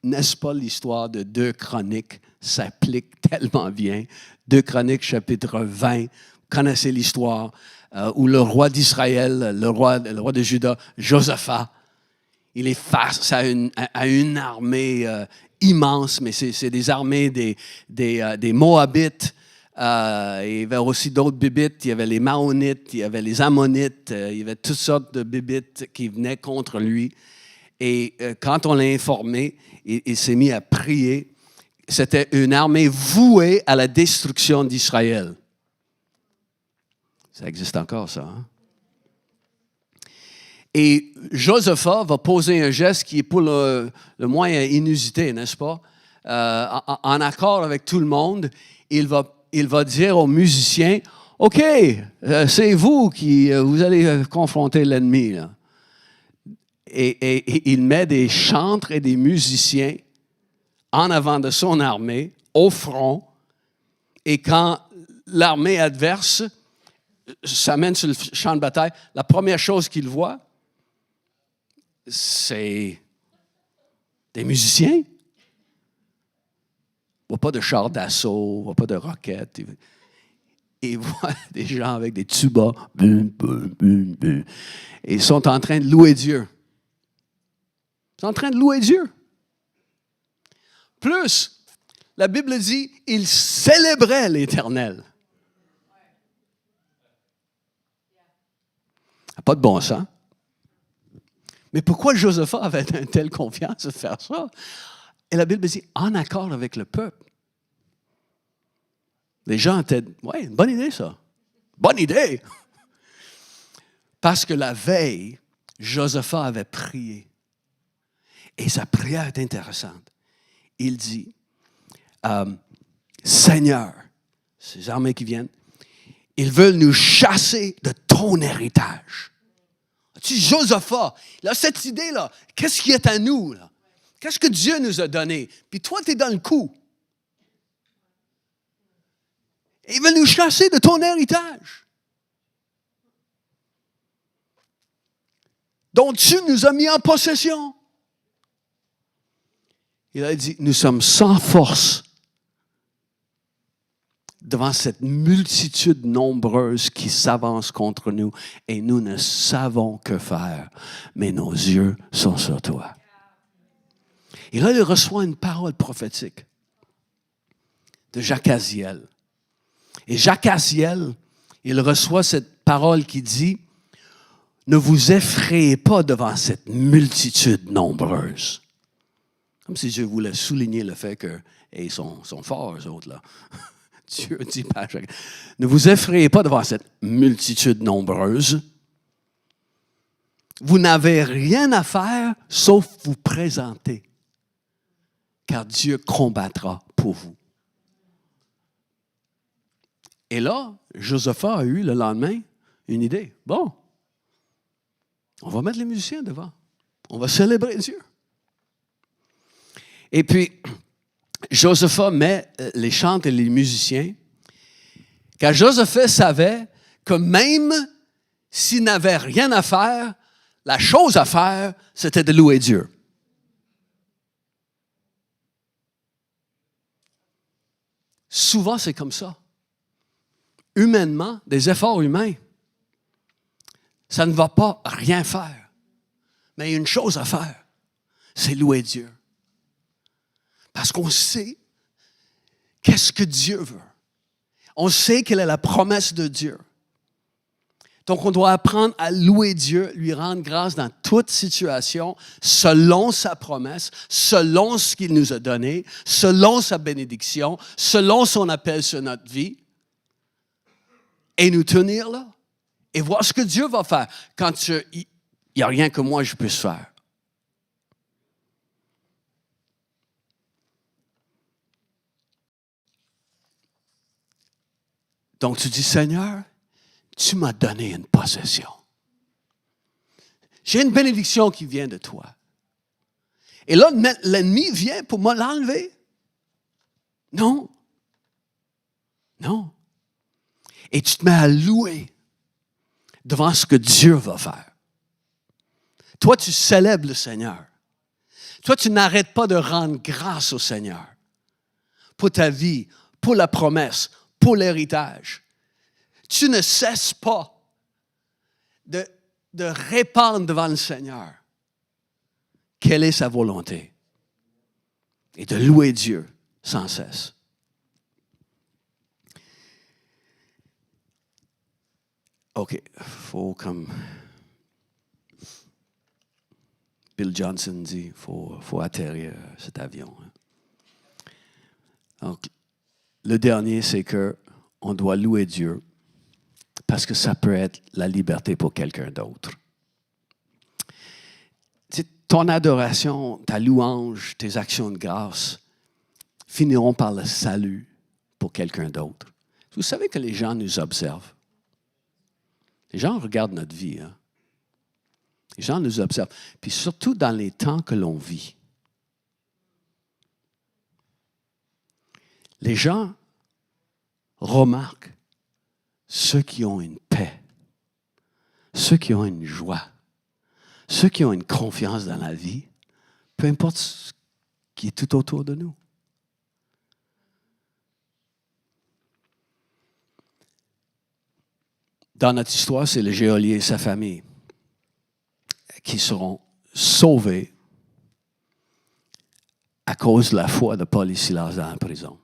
n'est-ce pas l'histoire de 2 Chroniques s'applique tellement bien. 2 Chroniques, chapitre 20, vous connaissez l'histoire où le roi d'Israël, le roi de Juda, Josaphat, il est face à une armée immense, mais c'est des armées des Moabites. Il y avait aussi d'autres bibites. Il y avait les Maonites, il y avait les Ammonites, il y avait toutes sortes de bibites qui venaient contre lui. Et quand on l'a informé, il s'est mis à prier. C'était une armée vouée à la destruction d'Israël. Ça existe encore, ça. Hein? Et Josaphat va poser un geste qui est pour le moins inusité, n'est-ce pas? En accord avec tout le monde, il va dire aux musiciens, « OK, c'est vous qui vous allez confronter l'ennemi. » là. Et il met des chantres et des musiciens en avant de son armée, au front. Et quand l'armée adverse s'amène sur le champ de bataille, la première chose qu'il voit, c'est des musiciens ne voit pas de chars d'assaut, ne voit pas de roquettes. Il voit des gens avec des tubas. Bum, bum, bum, bum. Et ils sont en train de louer Dieu. Ils sont en train de louer Dieu. Plus, la Bible dit, ils célébraient l'Éternel. Pas de bon sens. Mais pourquoi Josaphat avait une telle confiance de faire ça? Et la Bible dit, en accord avec le peuple. Les gens étaient, ouais, une bonne idée ça. Bonne idée! Parce que la veille, Josaphat avait prié. Et sa prière est intéressante. Il dit, Seigneur, ces armées qui viennent, ils veulent nous chasser de ton héritage. Tu dis, Josaphat, il a cette idée-là. Qu'est-ce qui est à nous, là? Qu'est-ce que Dieu nous a donné? Puis toi, tu es dans le coup. Il veut nous chasser de ton héritage, dont tu nous as mis en possession. Il a dit, nous sommes sans force devant cette multitude nombreuse qui s'avance contre nous et nous ne savons que faire, mais nos yeux sont sur toi. Et là, il reçoit une parole prophétique de Jacaziel. Et Jacaziel, il reçoit cette parole qui dit, ne vous effrayez pas devant cette multitude nombreuse. Comme si Dieu voulait souligner le fait qu'ils sont forts, eux autres, là. Dieu dit pas à Jacaziel, ne vous effrayez pas devant cette multitude nombreuse. Vous n'avez rien à faire sauf vous présenter, car Dieu combattra pour vous. Et là, Josaphat a eu le lendemain une idée. Bon, on va mettre les musiciens devant. On va célébrer Dieu. Et puis, Josaphat met les chantres et les musiciens, car Josaphat savait que même s'il n'avait rien à faire, la chose à faire, c'était de louer Dieu. Souvent, c'est comme ça. Humainement, des efforts humains, ça ne va pas rien faire. Mais il y a une chose à faire, c'est louer Dieu. Parce qu'on sait qu'est-ce que Dieu veut. On sait quelle est la promesse de Dieu. Donc, on doit apprendre à louer Dieu, lui rendre grâce dans toute situation, selon sa promesse, selon ce qu'il nous a donné, selon sa bénédiction, selon son appel sur notre vie. Et nous tenir là. Et voir ce que Dieu va faire quand il n'y a rien que moi je puisse faire. Donc tu dis, Seigneur, tu m'as donné une possession. J'ai une bénédiction qui vient de toi. Et là, l'ennemi vient pour me l'enlever. Non. Non. Et tu te mets à louer devant ce que Dieu va faire. Toi, tu célèbres le Seigneur. Toi, tu n'arrêtes pas de rendre grâce au Seigneur pour ta vie, pour la promesse, pour l'héritage. Tu ne cesses pas de répandre devant le Seigneur quelle est sa volonté et de louer Dieu sans cesse. OK, faut comme Bill Johnson dit, faut atterrir cet avion. Donc, le dernier, c'est qu'on doit louer Dieu parce que ça peut être la liberté pour quelqu'un d'autre. Ton adoration, ta louange, tes actions de grâce finiront par le salut pour quelqu'un d'autre. Vous savez que les gens nous observent. Les gens regardent notre vie. Hein? Les gens nous observent. Puis surtout dans les temps que l'on vit. Les gens remarquent ceux qui ont une paix, ceux qui ont une joie, ceux qui ont une confiance dans la vie, peu importe ce qui est tout autour de nous. Dans notre histoire, c'est le geôlier et sa famille qui seront sauvés à cause de la foi de Paul et Silas dans la prison.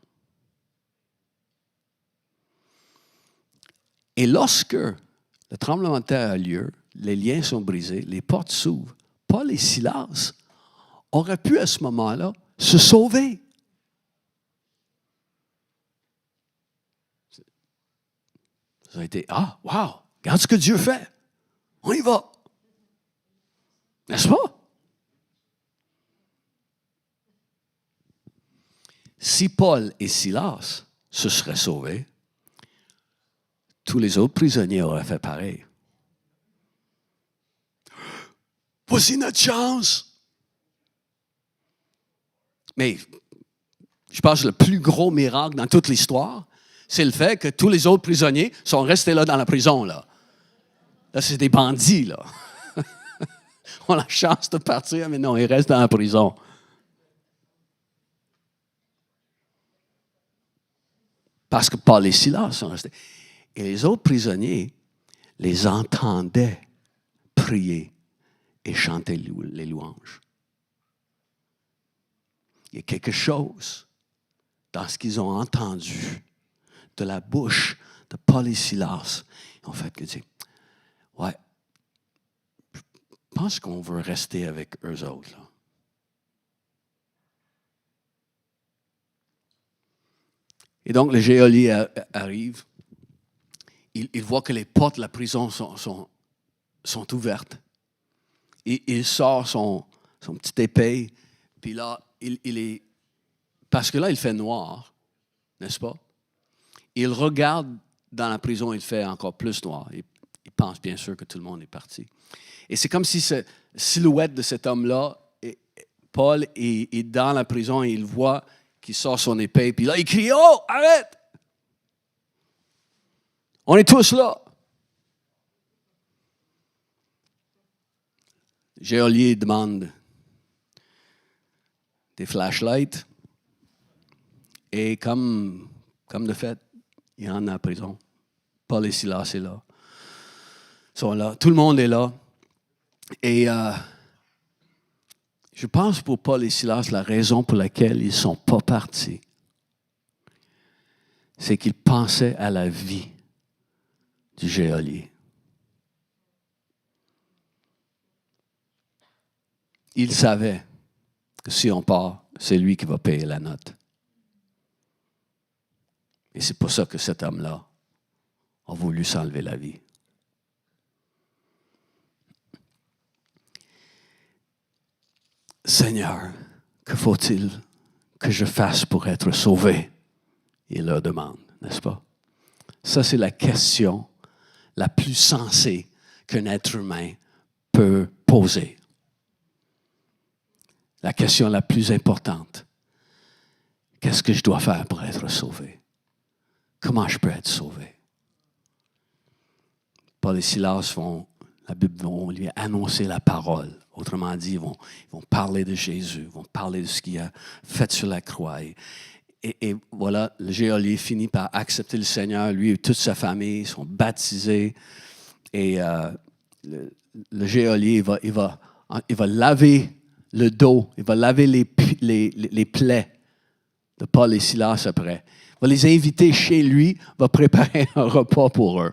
Et lorsque le tremblement de terre a lieu, les liens sont brisés, les portes s'ouvrent, Paul et Silas auraient pu à ce moment-là se sauver. Ça a été, wow, regarde ce que Dieu fait. On y va. N'est-ce pas? Si Paul et Silas se seraient sauvés, tous les autres prisonniers auraient fait pareil. Voici notre chance. Mais je pense que le plus gros miracle dans toute l'histoire, c'est le fait que tous les autres prisonniers sont restés là dans la prison. Là, c'est des bandits. Là. On a la chance de partir, mais non, ils restent dans la prison. Parce que Paul et Silas sont restés. Et les autres prisonniers les entendaient prier et chanter les louanges. Il y a quelque chose dans ce qu'ils ont entendu de la bouche de Paul et Silas. Ils ont fait que dire, ouais, je pense qu'on veut rester avec eux autres. Là. Et donc, le geôlier arrive. Il voit que les portes de la prison sont ouvertes. Et il sort son petit épée. Puis là, il est... Parce que là, il fait noir, n'est-ce pas? Il regarde dans la prison, il fait encore plus noir. Il pense bien sûr que tout le monde est parti. Et c'est comme si cette silhouette de cet homme-là, Paul est dans la prison et il voit qu'il sort son épée. Puis là, il crie, « Oh, arrête! On est tous là! » Le geôlier demande des flashlights. Et comme de fait, il y en a en prison. Paul et Silas sont là. Sont là. Tout le monde est là. Et je pense pour Paul et Silas, la raison pour laquelle ils ne sont pas partis, c'est qu'ils pensaient à la vie du geôlier. Ils savaient que si on part, c'est lui qui va payer la note. Et c'est pour ça que cet homme-là a voulu s'enlever la vie. Seigneur, que faut-il que je fasse pour être sauvé? Il leur demande, n'est-ce pas? Ça, c'est la question la plus sensée qu'un être humain peut poser. La question la plus importante. Qu'est-ce que je dois faire pour être sauvé? Comment je peux être sauvé? Paul et Silas la Bible vont lui annoncer la parole. Autrement dit, ils vont parler de Jésus, ils vont parler de ce qu'il a fait sur la croix. Et voilà, le geôlier finit par accepter le Seigneur. Lui et toute sa famille sont baptisés. Et le geôlier, il va laver le dos, il va laver les plaies de Paul et Silas après. Il va les inviter chez lui, va préparer un repas pour eux.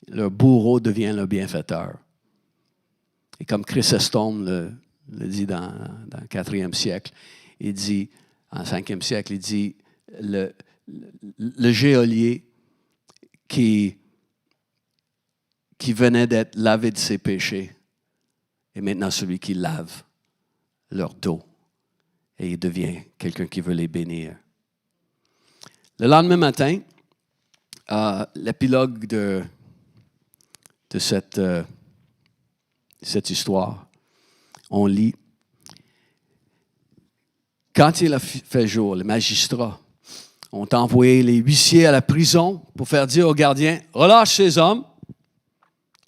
Leur bourreau devient le bienfaiteur. Et comme Chrysostome le dit dans le 4e siècle, il dit, en 5e siècle, il dit, le geôlier qui venait d'être lavé de ses péchés est maintenant celui qui lave leur dos. Et il devient quelqu'un qui veut les bénir. Le lendemain matin, l'épilogue de cette histoire, on lit, quand il a fait jour, les magistrats ont envoyé les huissiers à la prison pour faire dire aux gardiens, relâche ces hommes.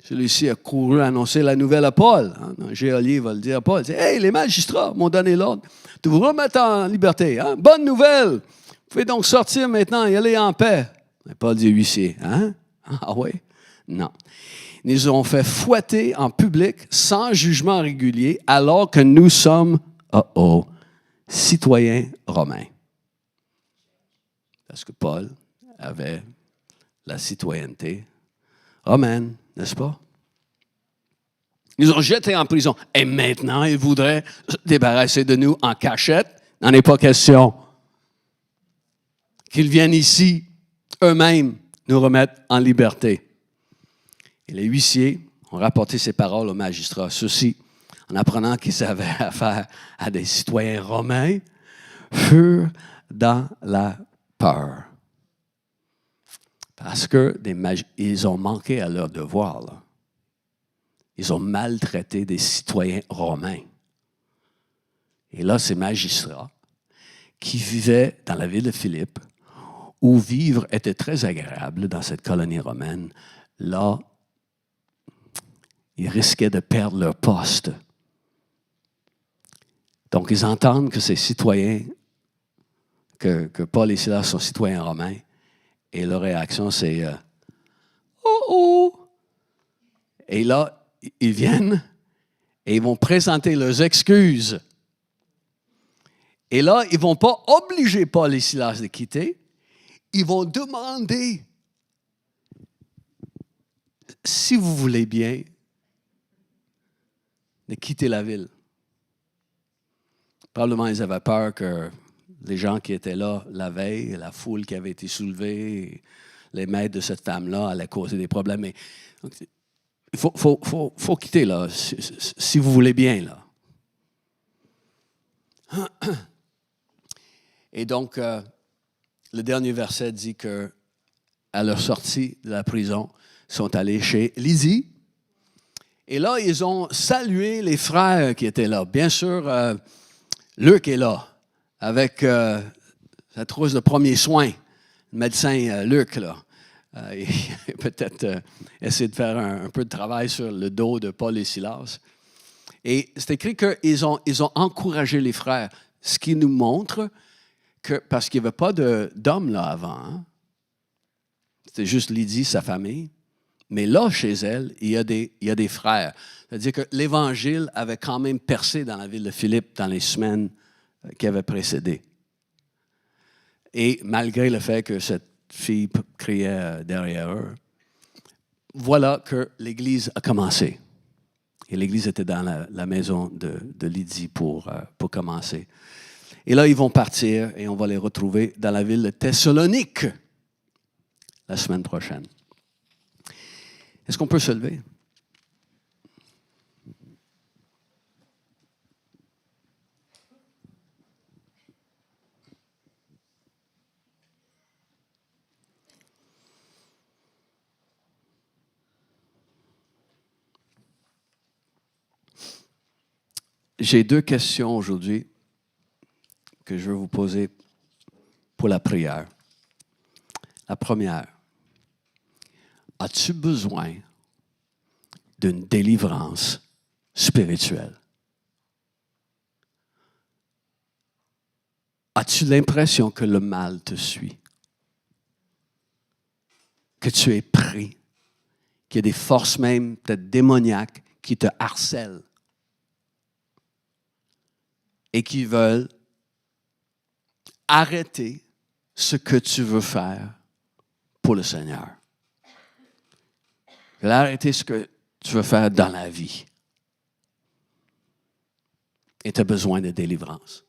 Celui-ci a couru annoncer la nouvelle à Paul. Un geôlier va le dire à Paul. Il dit, hey, les magistrats m'ont donné l'ordre de vous remettre en liberté. Hein? Bonne nouvelle. Vous pouvez donc sortir maintenant et aller en paix. Mais Paul dit, huissier, hein? Ah oui? Non. Ils nous ont fait fouetter en public sans jugement régulier alors que nous sommes, citoyens romains. Parce que Paul avait la citoyenneté romaine, n'est-ce pas? Ils nous ont jetés en prison. Et maintenant, ils voudraient se débarrasser de nous en cachette. Il n'en est pas question. Qu'ils viennent ici, eux-mêmes, nous remettre en liberté. Et les huissiers ont rapporté ces paroles aux magistrats. Ceux-ci, en apprenant qu'ils avaient affaire à des citoyens romains, furent dans la peur. Parce qu'ils ont manqué à leur devoir, là. Ils ont maltraité des citoyens romains. Et là, ces magistrats qui vivaient dans la ville de Philippe, où vivre était très agréable dans cette colonie romaine, là, ils risquaient de perdre leur poste. Donc, ils entendent que ces citoyens, que Paul et Silas sont citoyens romains, et leur réaction, c'est oh! Et là, ils viennent et ils vont présenter leurs excuses. Et là, ils ne vont pas obliger Paul et Silas de quitter. Ils vont demander, si vous voulez bien, de quitter la ville. Probablement, ils avaient peur que les gens qui étaient là la veille, la foule qui avait été soulevée, les maîtres de cette femme-là allaient causer des problèmes. Mais, donc, il faut quitter, là, si vous voulez bien, là. Et donc, le dernier verset dit qu'à leur sortie de la prison, ils sont allés chez Lydie. Et là, ils ont salué les frères qui étaient là. Bien sûr, Luc est là, avec sa trousse de premiers soins, le médecin Luc, là. Il a peut-être essayé de faire un peu de travail sur le dos de Paul et Silas. Et c'est écrit qu'ils ont encouragé les frères, ce qui nous montre que, parce qu'il n'y avait pas d'hommes là avant, hein? C'était juste Lydie, sa famille. Mais là, chez elle, il y a des frères. C'est-à-dire que l'Évangile avait quand même percé dans la ville de Philippe dans les semaines qui avaient précédé. Et malgré le fait que cette fille criait derrière eux, voilà que l'Église a commencé. Et l'Église était dans la maison de Lydie pour commencer. Et là, ils vont partir et on va les retrouver dans la ville de Thessalonique la semaine prochaine. Est-ce qu'on peut se lever? J'ai 2 questions aujourd'hui que je vais vous poser pour la prière. La première, as-tu besoin d'une délivrance spirituelle? As-tu l'impression que le mal te suit? Que tu es pris? Qu'il y a des forces même peut-être démoniaques qui te harcèlent et qui veulent arrêter ce que tu veux faire pour le Seigneur. Ils veulent arrêter ce que tu veux faire dans la vie. Et tu as besoin de délivrance.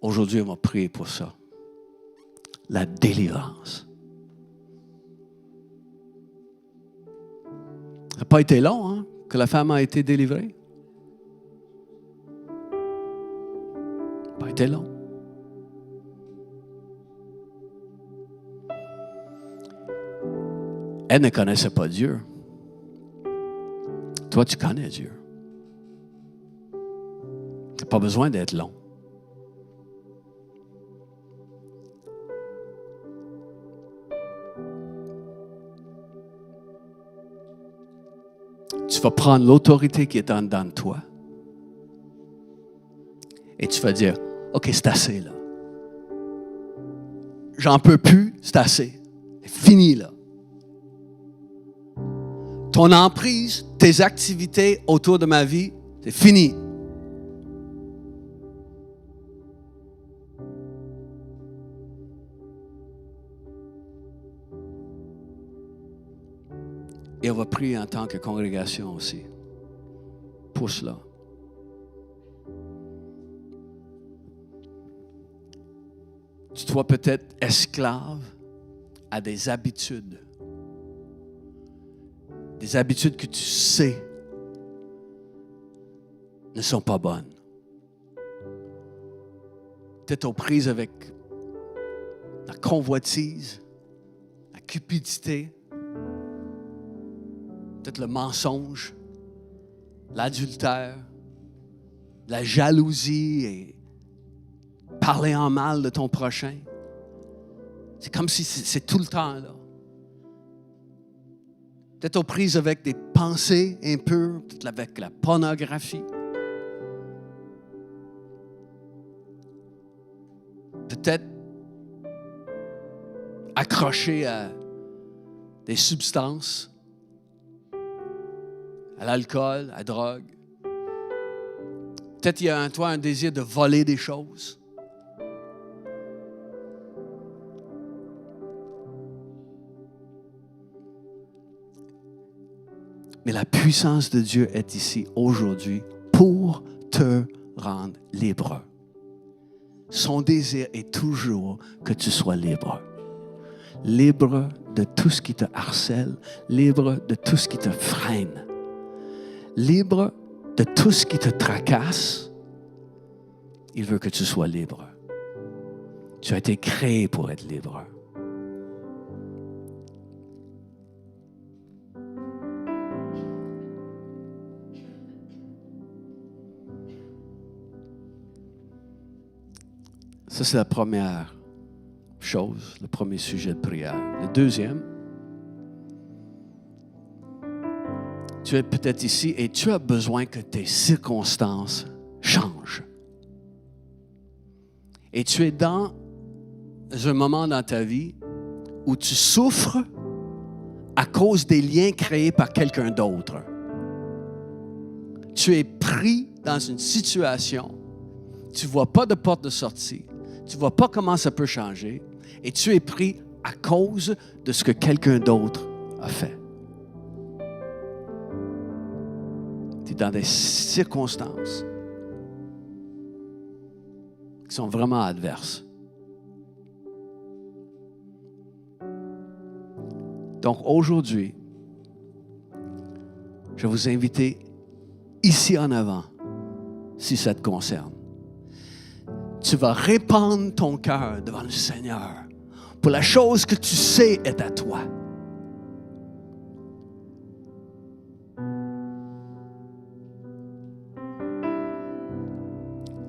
Aujourd'hui, on va prier pour ça. La délivrance. Ça n'a pas été long, hein, que la femme a été délivrée. Ça n'a pas été long. Elle ne connaissait pas Dieu. Toi, tu connais Dieu. Tu n'as pas besoin d'être long. Tu vas prendre l'autorité qui est en dedans de toi et tu vas dire, OK, c'est assez là. J'en peux plus, c'est assez. C'est fini là. ton emprise, tes activités autour de ma vie, c'est fini. Et on va prier en tant que congrégation aussi pour cela. Tu te vois peut-être esclave à des habitudes. Des habitudes que tu sais ne sont pas bonnes. Peut-être aux prises avec la convoitise, la cupidité, peut-être le mensonge, l'adultère, la jalousie et parler en mal de ton prochain. C'est comme si c'est tout le temps là. Peut-être aux prises avec des pensées impures, peut-être avec la pornographie. Peut-être accroché à des substances, à l'alcool, à la drogue. Peut-être il y a en toi un désir de voler des choses. Mais la puissance de Dieu est ici aujourd'hui pour te rendre libre. Son désir est toujours que tu sois libre. Libre de tout ce qui te harcèle, libre de tout ce qui te freine, libre de tout ce qui te tracasse. Il veut que tu sois libre. Tu as été créé pour être libre. Ça, c'est la première chose, le premier sujet de prière. Le deuxième, tu es peut-être ici et tu as besoin que tes circonstances changent. Et tu es dans un moment dans ta vie où tu souffres à cause des liens créés par quelqu'un d'autre. Tu es pris dans une situation, tu ne vois pas de porte de sortie, tu ne vois pas comment ça peut changer et tu es pris à cause de ce que quelqu'un d'autre a fait. Tu es dans des circonstances qui sont vraiment adverses. Donc aujourd'hui, je vais vous inviter ici en avant, si ça te concerne. Tu vas répandre ton cœur devant le Seigneur pour la chose que tu sais est à toi.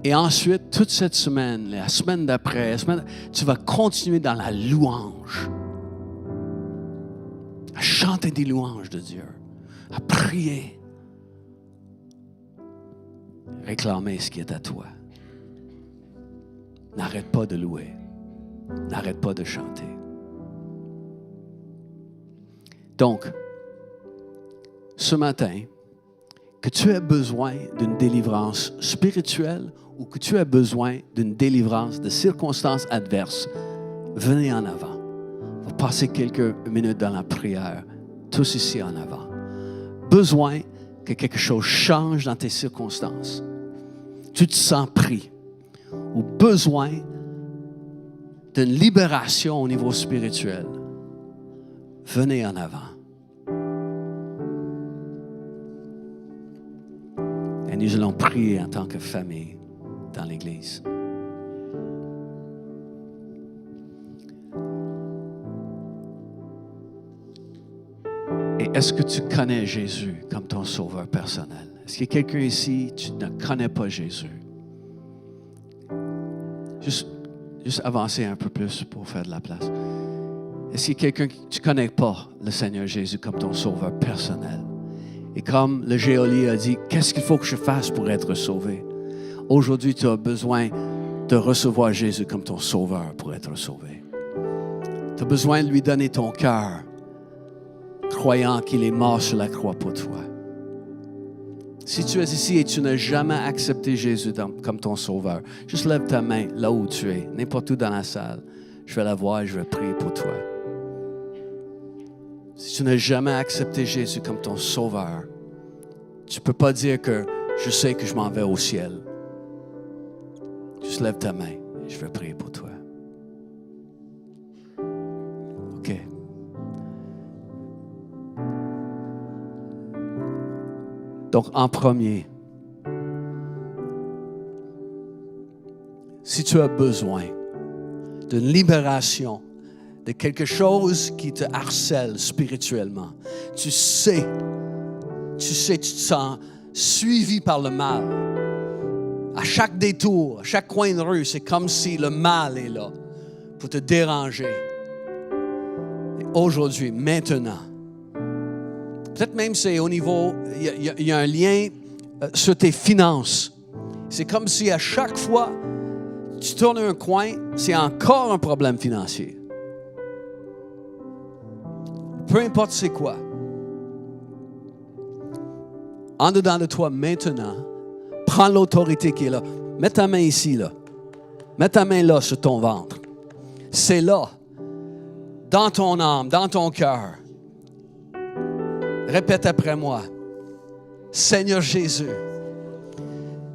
Et ensuite, toute cette semaine, la semaine d'après, tu vas continuer dans la louange. À chanter des louanges de Dieu. À prier. Réclamer ce qui est à toi. N'arrête pas de louer. N'arrête pas de chanter. Donc, ce matin, que tu aies besoin d'une délivrance spirituelle ou que tu aies besoin d'une délivrance de circonstances adverses, venez en avant. On va passer quelques minutes dans la prière, tous ici en avant. Besoin que quelque chose change dans tes circonstances. Tu te sens pris. Ou besoin d'une libération au niveau spirituel. Venez en avant. Et nous allons prier en tant que famille dans l'Église. Et est-ce que tu connais Jésus comme ton sauveur personnel? Est-ce qu'il y a quelqu'un ici, tu ne connais pas Jésus? Juste avancer un peu plus pour faire de la place. Est-ce qu'il y a quelqu'un que tu ne connais pas le Seigneur Jésus comme ton sauveur personnel? Et comme le geôlier a dit, qu'est-ce qu'il faut que je fasse pour être sauvé? Aujourd'hui, tu as besoin de recevoir Jésus comme ton sauveur pour être sauvé. Tu as besoin de lui donner ton cœur croyant qu'il est mort sur la croix pour toi. Si tu es ici et tu n'as jamais accepté Jésus comme ton sauveur, juste lève ta main là où tu es, n'importe où dans la salle. Je vais la voir et je vais prier pour toi. Si tu n'as jamais accepté Jésus comme ton sauveur, tu ne peux pas dire que je sais que je m'en vais au ciel. Juste lève ta main et je vais prier pour toi. OK. Donc, en premier, si tu as besoin d'une libération, de quelque chose qui te harcèle spirituellement, tu te sens suivi par le mal. À chaque détour, à chaque coin de rue, c'est comme si le mal est là pour te déranger. Et aujourd'hui, maintenant, peut-être même c'est au niveau, il y a un lien sur tes finances. C'est comme si à chaque fois tu tournes un coin, c'est encore un problème financier. Peu importe c'est quoi. En dedans de toi maintenant, prends l'autorité qui est là. Mets ta main ici, là. Mets ta main là sur ton ventre. C'est là, dans ton âme, dans ton cœur. Répète après moi. Seigneur Jésus,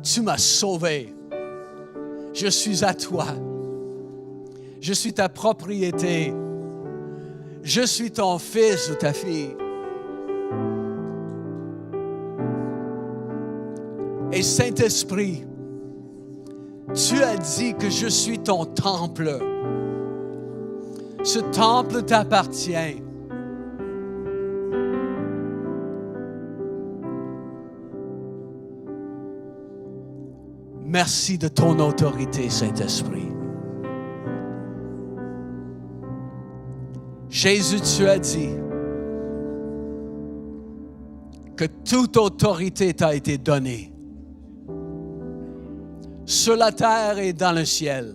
tu m'as sauvé. Je suis à toi. Je suis ta propriété. Je suis ton fils ou ta fille. Et Saint-Esprit, tu as dit que je suis ton temple. Ce temple t'appartient. Merci de ton autorité, Saint-Esprit. Jésus, tu as dit que toute autorité t'a été donnée sur la terre et dans le ciel.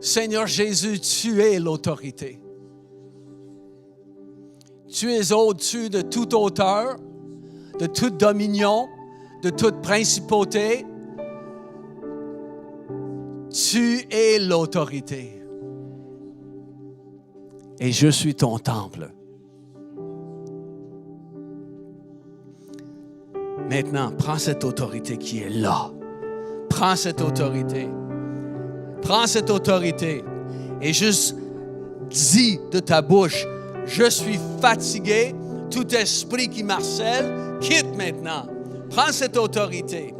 Seigneur Jésus, tu es l'autorité. Tu es au-dessus de toute hauteur, de toute dominion, de toute principauté. Tu es l'autorité. Et je suis ton temple. Maintenant, prends cette autorité qui est là. Prends cette autorité. Prends cette autorité et juste dis de ta bouche, je suis fatigué, tout esprit qui m'harcèle, quitte maintenant. Prends cette autorité.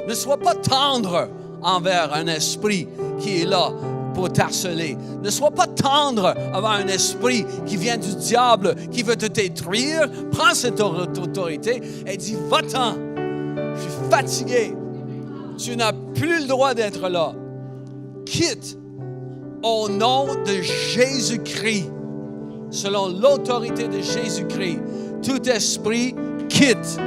Ne sois pas tendre envers un esprit qui est là pour t'harceler. Ne sois pas tendre envers un esprit qui vient du diable, qui veut te détruire. Prends cette autorité et dis, va-t'en. Je suis fatigué. Tu n'as plus le droit d'être là. Quitte au nom de Jésus-Christ. Selon l'autorité de Jésus-Christ, tout esprit quitte.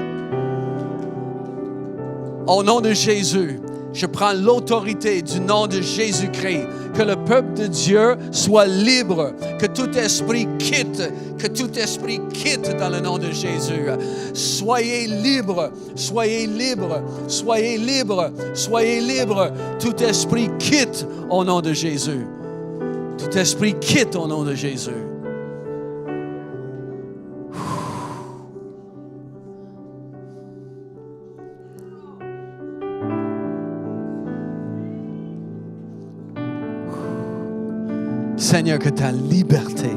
Au nom de Jésus, je prends l'autorité du nom de Jésus-Christ. Que le peuple de Dieu soit libre. Que tout esprit quitte. Que tout esprit quitte dans le nom de Jésus. Soyez libres. Soyez libres. Soyez libres. Soyez libres. Tout esprit quitte au nom de Jésus. Tout esprit quitte au nom de Jésus. Seigneur, que ta liberté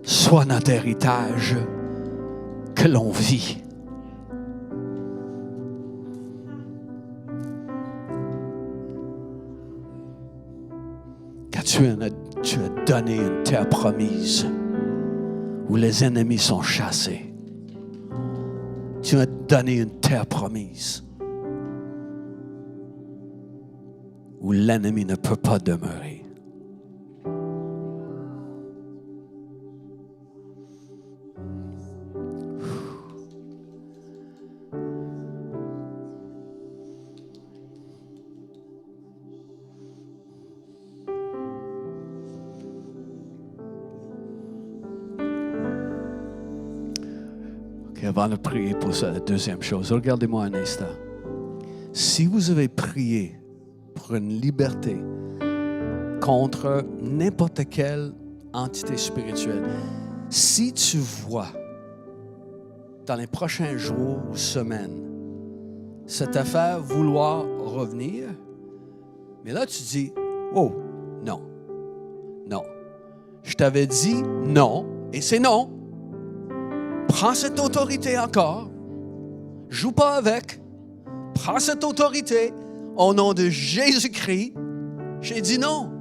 soit notre héritage que l'on vit. Car tu as donné une terre promise où les ennemis sont chassés. Tu as donné une terre promise où l'ennemi ne peut pas demeurer. OK, avant de prier pour ça, la deuxième chose, regardez-moi un instant. Si vous avez prié pour une liberté contre n'importe quelle entité spirituelle, si tu vois dans les prochains jours ou semaines cette affaire vouloir revenir, mais là tu dis, oh, non, non. Je t'avais dit non, et c'est non. Prends cette autorité encore. Joue pas avec. Prends cette autorité au nom de Jésus-Christ. J'ai dit non.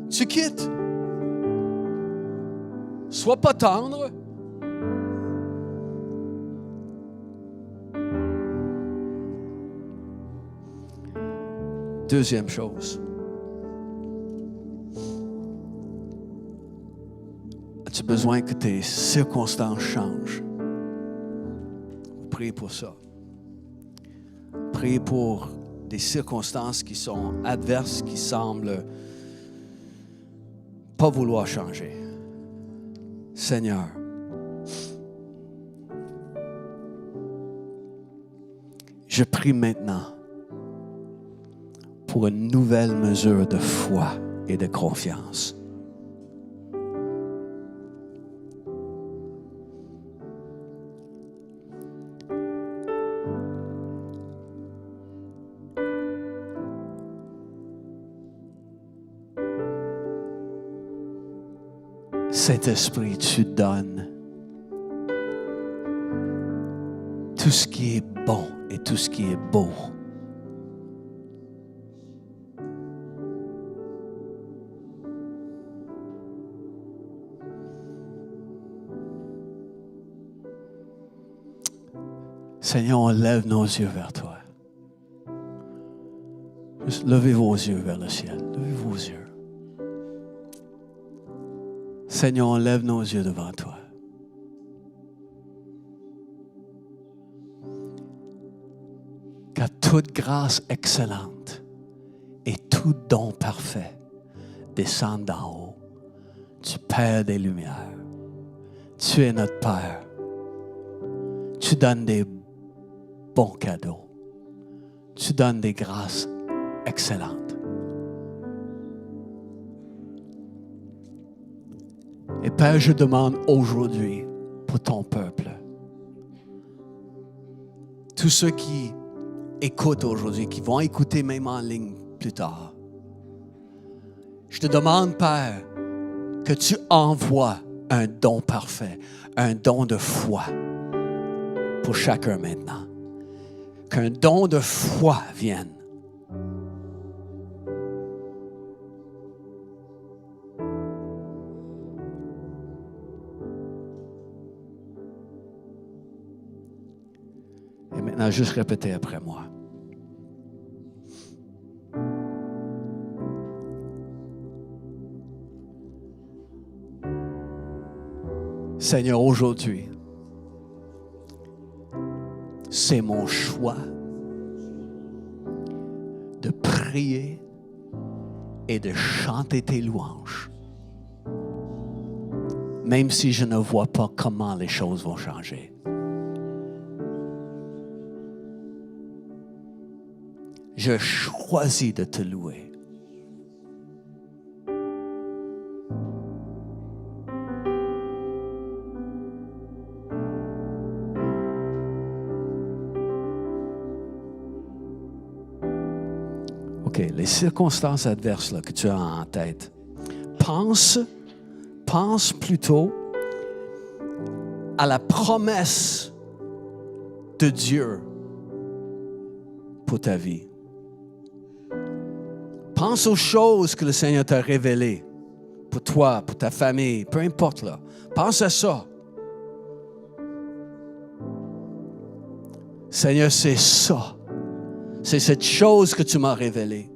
Tu quittes. Sois pas tendre. Deuxième chose. As-tu besoin que tes circonstances changent? Priez pour ça. Priez pour des circonstances qui sont adverses, qui semblent pas vouloir changer. Seigneur, je prie maintenant pour une nouvelle mesure de foi et de confiance. Saint-Esprit, tu donnes tout ce qui est bon et tout ce qui est beau. Seigneur, on lève nos yeux vers toi. Juste levez vos yeux vers le ciel. Levez vos yeux. Seigneur, on lève nos yeux devant toi. Car toute grâce excellente et tout don parfait descendent d'en haut du Père des Lumières. Tu es notre Père. Tu donnes des bons cadeaux. Tu donnes des grâces excellentes. Et Père, je demande aujourd'hui pour ton peuple, tous ceux qui écoutent aujourd'hui, qui vont écouter même en ligne plus tard, je te demande, Père, que tu envoies un don parfait, un don de foi pour chacun maintenant. Qu'un don de foi vienne. Maintenant, juste répétez après moi. Seigneur, aujourd'hui, c'est mon choix de prier et de chanter tes louanges, même si je ne vois pas comment les choses vont changer. Je choisis de te louer. OK, les circonstances adverses là, que tu as en tête, pense plutôt à la promesse de Dieu pour ta vie. Pense aux choses que le Seigneur t'a révélées pour toi, pour ta famille, peu importe là. Pense à ça. Seigneur, c'est ça. C'est cette chose que tu m'as révélée.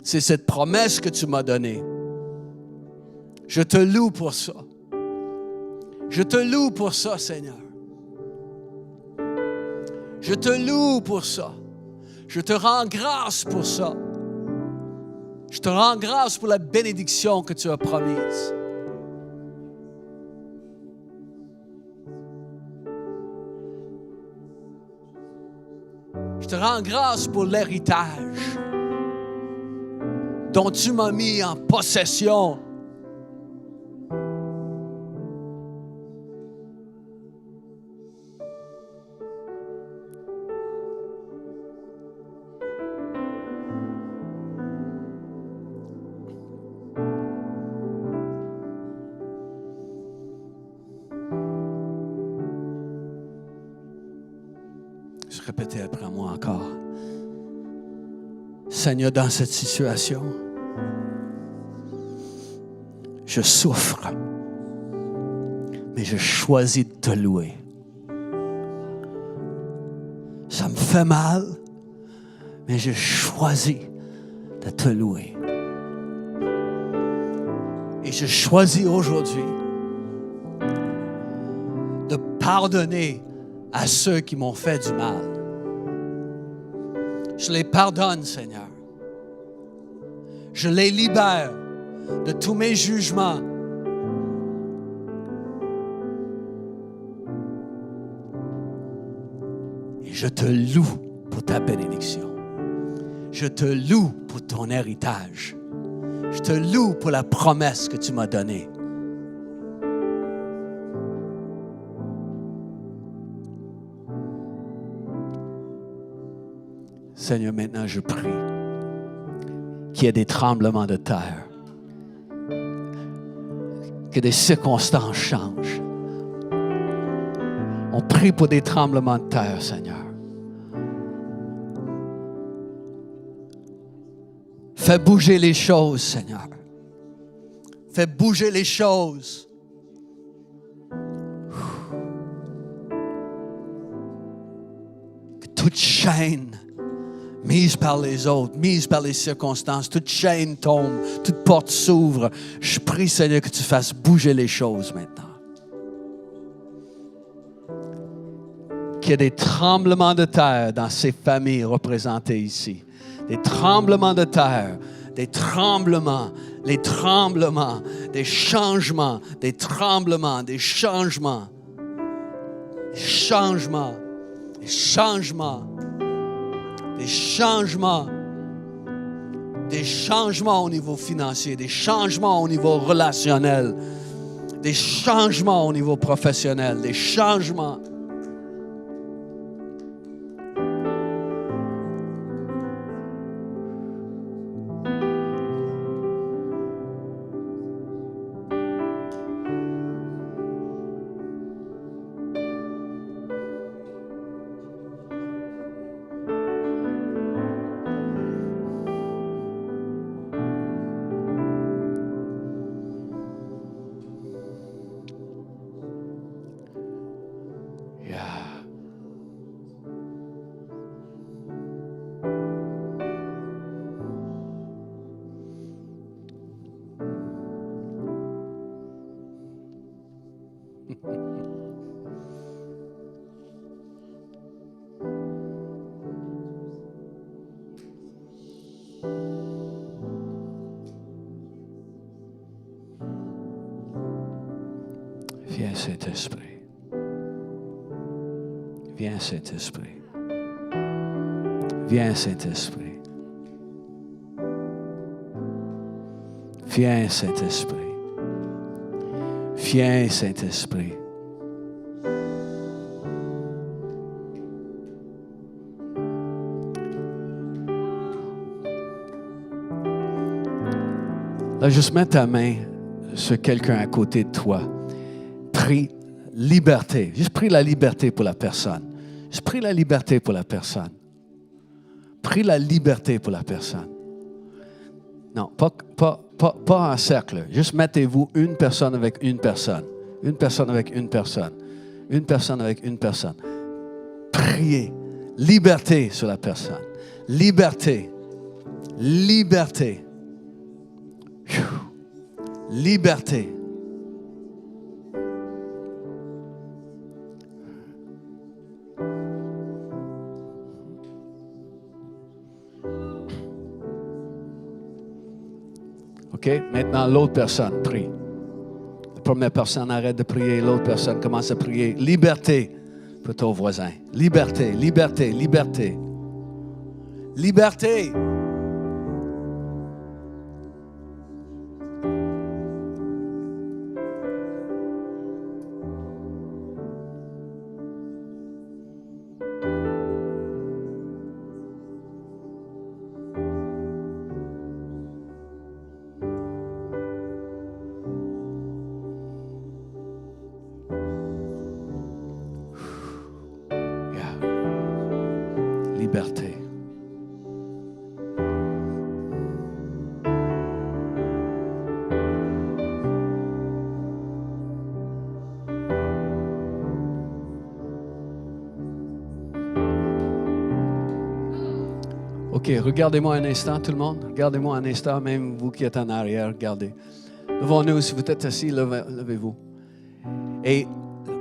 C'est cette promesse que tu m'as donnée. Je te loue pour ça. Je te loue pour ça, Seigneur. Je te loue pour ça. Je te rends grâce pour ça. Je te rends grâce pour la bénédiction que tu as promise. Je te rends grâce pour l'héritage dont tu m'as mis en possession. Répétez après moi encore. Seigneur, dans cette situation, je souffre, mais je choisis de te louer. Ça me fait mal, mais je choisis de te louer. Et je choisis aujourd'hui de pardonner à ceux qui m'ont fait du mal. Je les pardonne, Seigneur. Je les libère de tous mes jugements. Et je te loue pour ta bénédiction. Je te loue pour ton héritage. Je te loue pour la promesse que tu m'as donnée. Seigneur, maintenant je prie qu'il y ait des tremblements de terre, que des circonstances changent. On prie pour des tremblements de terre, Seigneur. Fais bouger les choses, Seigneur. Fais bouger les choses. Que toute chaîne mise par les autres, mise par les circonstances, toute chaîne tombe, toute porte s'ouvre. Je prie, Seigneur, que tu fasses bouger les choses maintenant. Qu'il y ait des tremblements de terre dans ces familles représentées ici. Des tremblements de terre, des tremblements, les tremblements, des changements, des tremblements, des changements, des changements, des changements. Des changements au niveau financier, des changements au niveau relationnel, des changements au niveau professionnel, des changements. Viens, Saint-Esprit. Viens, Saint-Esprit. Viens, Saint-Esprit. Viens, Saint-Esprit. Viens, Saint-Esprit. Là, juste mets ta main sur quelqu'un à côté de toi. Prie liberté. Juste prie la liberté pour la personne. Juste prie la liberté pour la personne. Prie la liberté pour la personne. Non, pas en cercle. Juste mettez-vous une personne avec une personne. Une personne avec une personne. Une personne avec une personne. Priez. Liberté sur la personne. Liberté. Liberté. Liberté. OK? Maintenant, l'autre personne prie. La première personne arrête de prier, l'autre personne commence à prier. Liberté pour ton voisin. Liberté, liberté, liberté. Liberté. Liberté. OK, regardez-moi un instant, tout le monde. Regardez-moi un instant, même vous qui êtes en arrière, regardez. Devant nous, si vous êtes assis, levez-vous. Et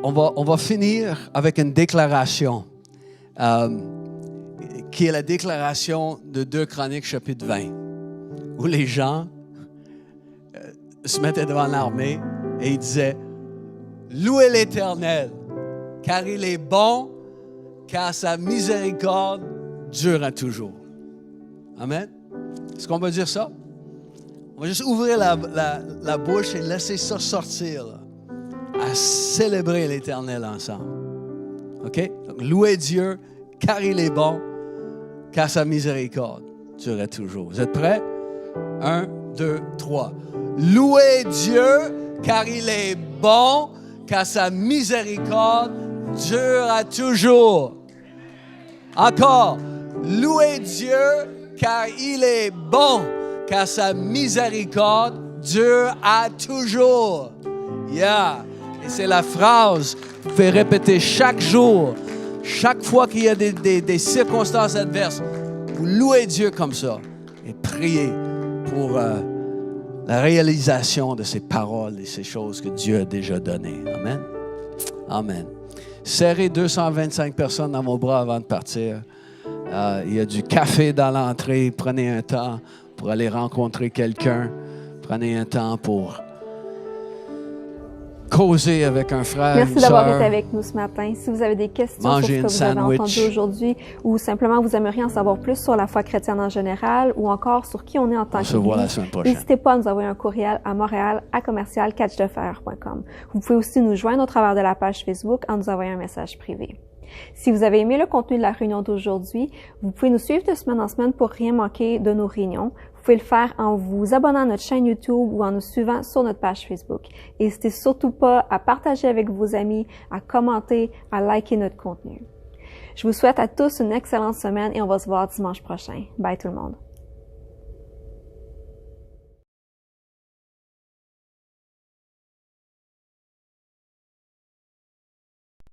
on va finir avec une déclaration. Qui est la déclaration de 2 Chroniques, chapitre 20, où les gens se mettaient devant l'armée et ils disaient « Louez l'Éternel, car il est bon, car sa miséricorde dure à toujours. » Amen. Est-ce qu'on va dire ça? On va juste ouvrir la bouche et laisser ça sortir, là, à célébrer l'Éternel ensemble. OK? Donc, louez Dieu, car il est bon, car sa miséricorde dure toujours. Vous êtes prêts? 1, 2, 3. Louez Dieu, car il est bon, car sa miséricorde dure à toujours. Encore. Louez Dieu, car il est bon, car sa miséricorde dure à toujours. Yeah. Et c'est la phrase que vous pouvez répéter chaque jour. Chaque fois qu'il y a des circonstances adverses, vous louez Dieu comme ça et priez pour la réalisation de ces paroles et ces choses que Dieu a déjà données. Amen. Amen. Serrez 225 personnes dans vos bras avant de partir. Il y a du café dans l'entrée. Prenez un temps pour aller rencontrer quelqu'un. Prenez un temps pour causer avec un frère, Merci une d'avoir sœur. été avec nous ce matin. Si vous avez des questions Manger sur ce que une vous avez sandwich. entendu aujourd'hui ou simplement vous aimeriez en savoir plus sur la foi chrétienne en général ou encore sur qui on est en tant On se voit la qu'Église, semaine prochaine. n'hésitez pas à nous envoyer un courriel à montréal@catchdefr.com. Vous pouvez aussi nous joindre au travers de la page Facebook en nous envoyant un message privé. Si vous avez aimé le contenu de la réunion d'aujourd'hui, vous pouvez nous suivre de semaine en semaine pour rien manquer de nos réunions. Vous pouvez le faire en vous abonnant à notre chaîne YouTube ou en nous suivant sur notre page Facebook. N'hésitez surtout pas à partager avec vos amis, à commenter, à liker notre contenu. Je vous souhaite à tous une excellente semaine et on va se voir dimanche prochain. Bye tout le monde.